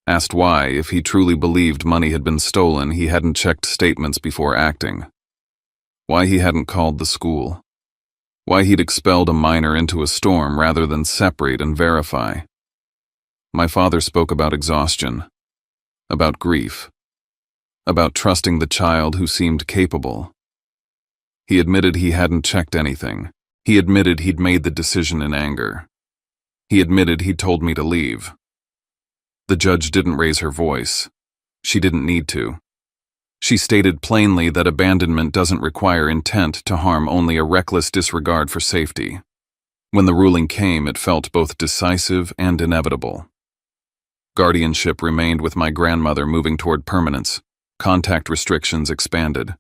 asked why, if he truly believed money had been stolen, he hadn't checked statements before acting. Why he hadn't called the school. Why he'd expelled a minor into a storm rather than separate and verify. My father spoke about exhaustion, about grief, about trusting the child who seemed capable. He admitted he hadn't checked anything. He admitted he'd made the decision in anger. He admitted he'd told me to leave. The judge didn't raise her voice. She didn't need to. She stated plainly that abandonment doesn't require intent to harm, only a reckless disregard for safety. When the ruling came, it felt both decisive and inevitable. Guardianship remained with my grandmother, moving toward permanence. Contact restrictions expanded.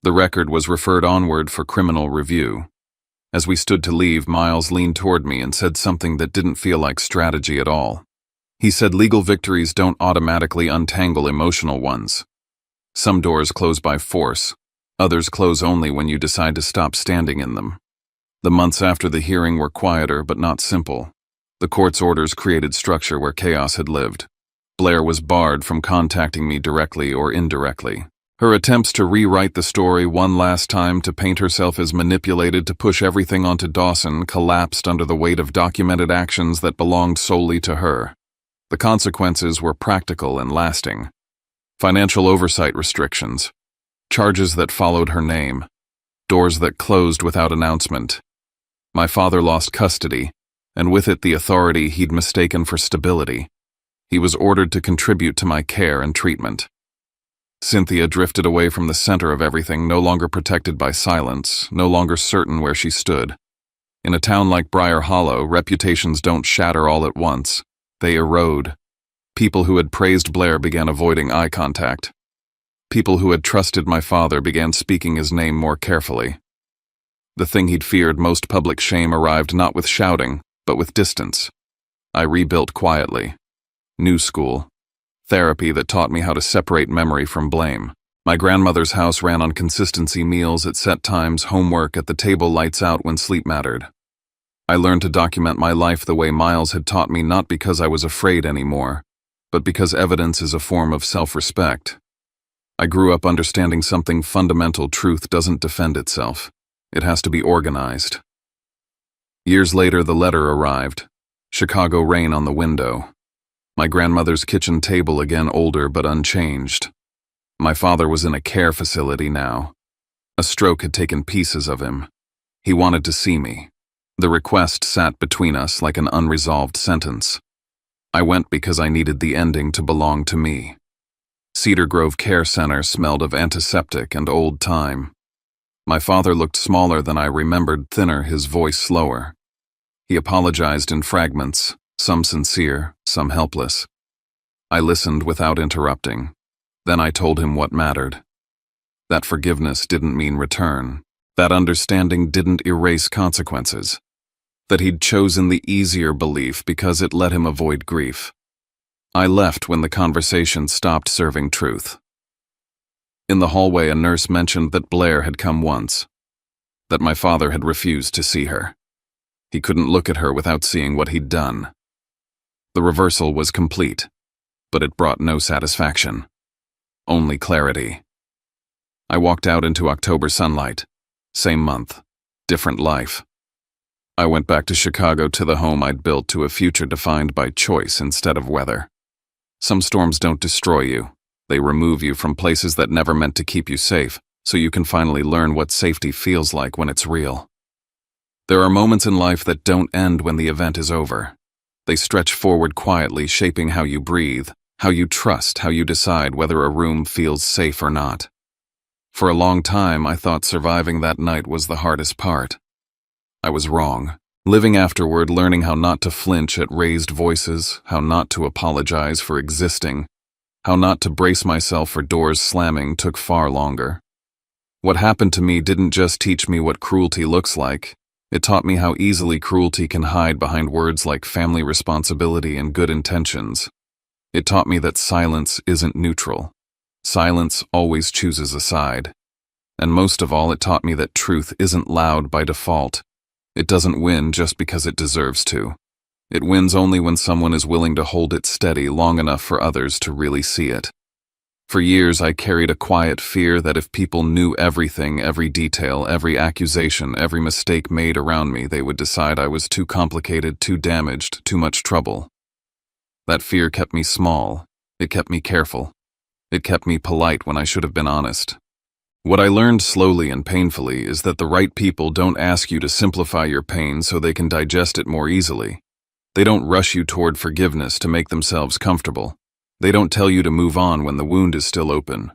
The record was referred onward for criminal review. As we stood to leave, Miles leaned toward me and said something that didn't feel like strategy at all. He said legal victories don't automatically untangle emotional ones. Some doors close by force. Others close only when you decide to stop standing in them. The months after the hearing were quieter but not simple. The court's orders created structure where chaos had lived. Blair was barred from contacting me directly or indirectly. Her attempts to rewrite the story one last time, to paint herself as manipulated to push everything onto Dawson, collapsed under the weight of documented actions that belonged solely to her. The consequences were practical and lasting. Financial oversight restrictions, charges that followed her name, doors that closed without announcement. My father lost custody, and with it the authority he'd mistaken for stability. He was ordered to contribute to my care and treatment. Cynthia drifted away from the center of everything, no longer protected by silence, no longer certain where she stood. In a town like Briar Hollow, reputations don't shatter all at once. They erode. People who had praised Blair began avoiding eye contact. People who had trusted my father began speaking his name more carefully. The thing he'd feared most, public shame, arrived not with shouting, but with distance. I rebuilt quietly. New school. Therapy that taught me how to separate memory from blame. My grandmother's house ran on consistency: meals at set times, homework at the table, lights out when sleep mattered. I learned to document my life the way Miles had taught me, not because I was afraid anymore, but because evidence is a form of self-respect. I grew up understanding something fundamental: truth doesn't defend itself. It has to be organized. Years later, the letter arrived. Chicago rain on the window. My grandmother's kitchen table, again older but unchanged. My father was in a care facility now. A stroke had taken pieces of him. He wanted to see me. The request sat between us like an unresolved sentence. I went because I needed the ending to belong to me. Cedar Grove Care Center smelled of antiseptic and old time. My father looked smaller than I remembered, thinner, his voice slower. He apologized in fragments, some sincere, some helpless. I listened without interrupting. Then I told him what mattered. That forgiveness didn't mean return. That understanding didn't erase consequences. That he'd chosen the easier belief because it let him avoid grief. I left when the conversation stopped serving truth. In the hallway, a nurse mentioned that Blair had come once, that my father had refused to see her. He couldn't look at her without seeing what he'd done. The reversal was complete. but it brought no satisfaction. Only clarity. I walked out into October sunlight. Same month. Different life. I went back to Chicago, to the home I'd built, to a future defined by choice instead of weather. Some storms don't destroy you. They remove you from places that never meant to keep you safe, so you can finally learn what safety feels like when it's real. There are moments in life that don't end when the event is over. They stretch forward quietly, shaping how you breathe, how you trust, how you decide whether a room feels safe or not. For a long time, I thought surviving that night was the hardest part. I was wrong. Living afterward, learning how not to flinch at raised voices, how not to apologize for existing, how not to brace myself for doors slamming, took far longer. What happened to me didn't just teach me what cruelty looks like. It taught me how easily cruelty can hide behind words like family responsibility and good intentions. It taught me that silence isn't neutral. Silence always chooses a side. And most of all, it taught me that truth isn't loud by default. It doesn't win just because it deserves to. It wins only when someone is willing to hold it steady long enough for others to really see it. For years, I carried a quiet fear that if people knew everything, every detail, every accusation, every mistake made around me, they would decide I was too complicated, too damaged, too much trouble. That fear kept me small. It kept me careful. It kept me polite when I should have been honest. What I learned slowly and painfully is that the right people don't ask you to simplify your pain so they can digest it more easily. They don't rush you toward forgiveness to make themselves comfortable. They don't tell you to move on when the wound is still open.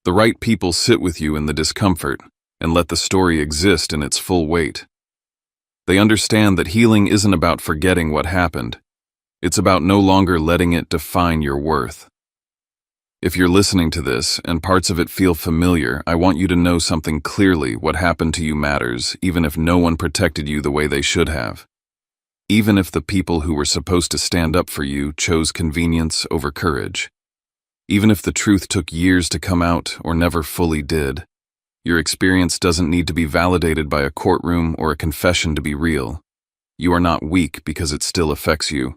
The right people sit with you in the discomfort and let the story exist in its full weight. They understand that healing isn't about forgetting what happened. It's about no longer letting it define your worth. If you're listening to this and parts of it feel familiar, I want you to know something clearly. What happened to you matters, even if no one protected you the way they should have. Even if the people who were supposed to stand up for you chose convenience over courage. Even if the truth took years to come out or never fully did. Your experience doesn't need to be validated by a courtroom or a confession to be real. You are not weak because it still affects you.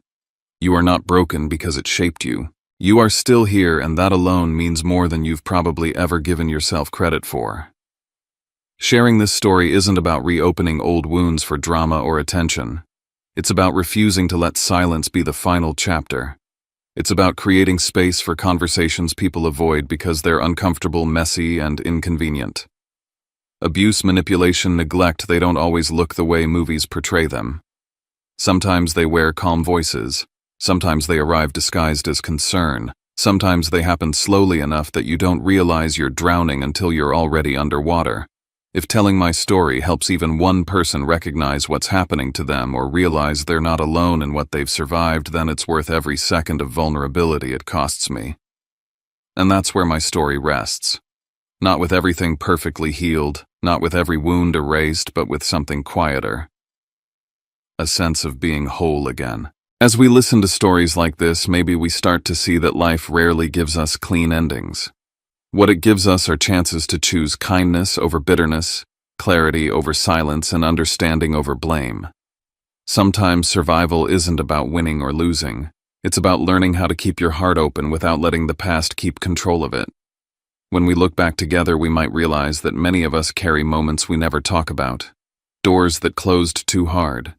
You are not broken because it shaped you. You are still here, and that alone means more than you've probably ever given yourself credit for. Sharing this story isn't about reopening old wounds for drama or attention. It's about refusing to let silence be the final chapter. It's about creating space for conversations people avoid because they're uncomfortable, messy, and inconvenient. Abuse, manipulation, neglect, they don't always look the way movies portray them. Sometimes they wear calm voices. Sometimes they arrive disguised as concern. Sometimes they happen slowly enough that you don't realize you're drowning until you're already underwater. If telling my story helps even one person recognize what's happening to them or realize they're not alone in what they've survived, then it's worth every second of vulnerability it costs me. And that's where my story rests. Not with everything perfectly healed, not with every wound erased, but with something quieter. A sense of being whole again. As we listen to stories like this, maybe we start to see that life rarely gives us clean endings. What it gives us are chances to choose kindness over bitterness, clarity over silence, and understanding over blame. Sometimes survival isn't about winning or losing. It's about learning how to keep your heart open without letting the past keep control of it. When we look back together, we might realize that many of us carry moments we never talk about. Doors that closed too hard.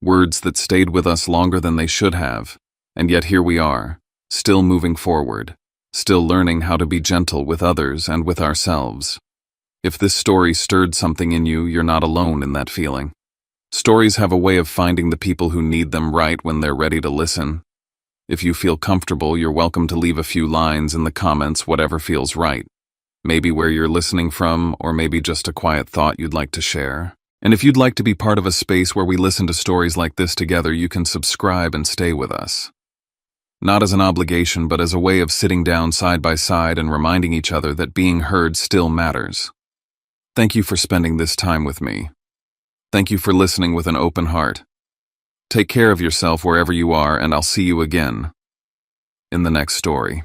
Words that stayed with us longer than they should have. And yet here we are, still moving forward. Still learning how to be gentle with others and with ourselves. If this story stirred something in you, you're not alone in that feeling. Stories have a way of finding the people who need them right when they're ready to listen. If you feel comfortable, you're welcome to leave a few lines in the comments, whatever feels right. Maybe where you're listening from, or maybe just a quiet thought you'd like to share. And if you'd like to be part of a space where we listen to stories like this together, you can subscribe and stay with us. Not as an obligation, but as a way of sitting down side by side and reminding each other that being heard still matters. Thank you for spending this time with me. Thank you for listening with an open heart. Take care of yourself wherever you are, and I'll see you again in the next story.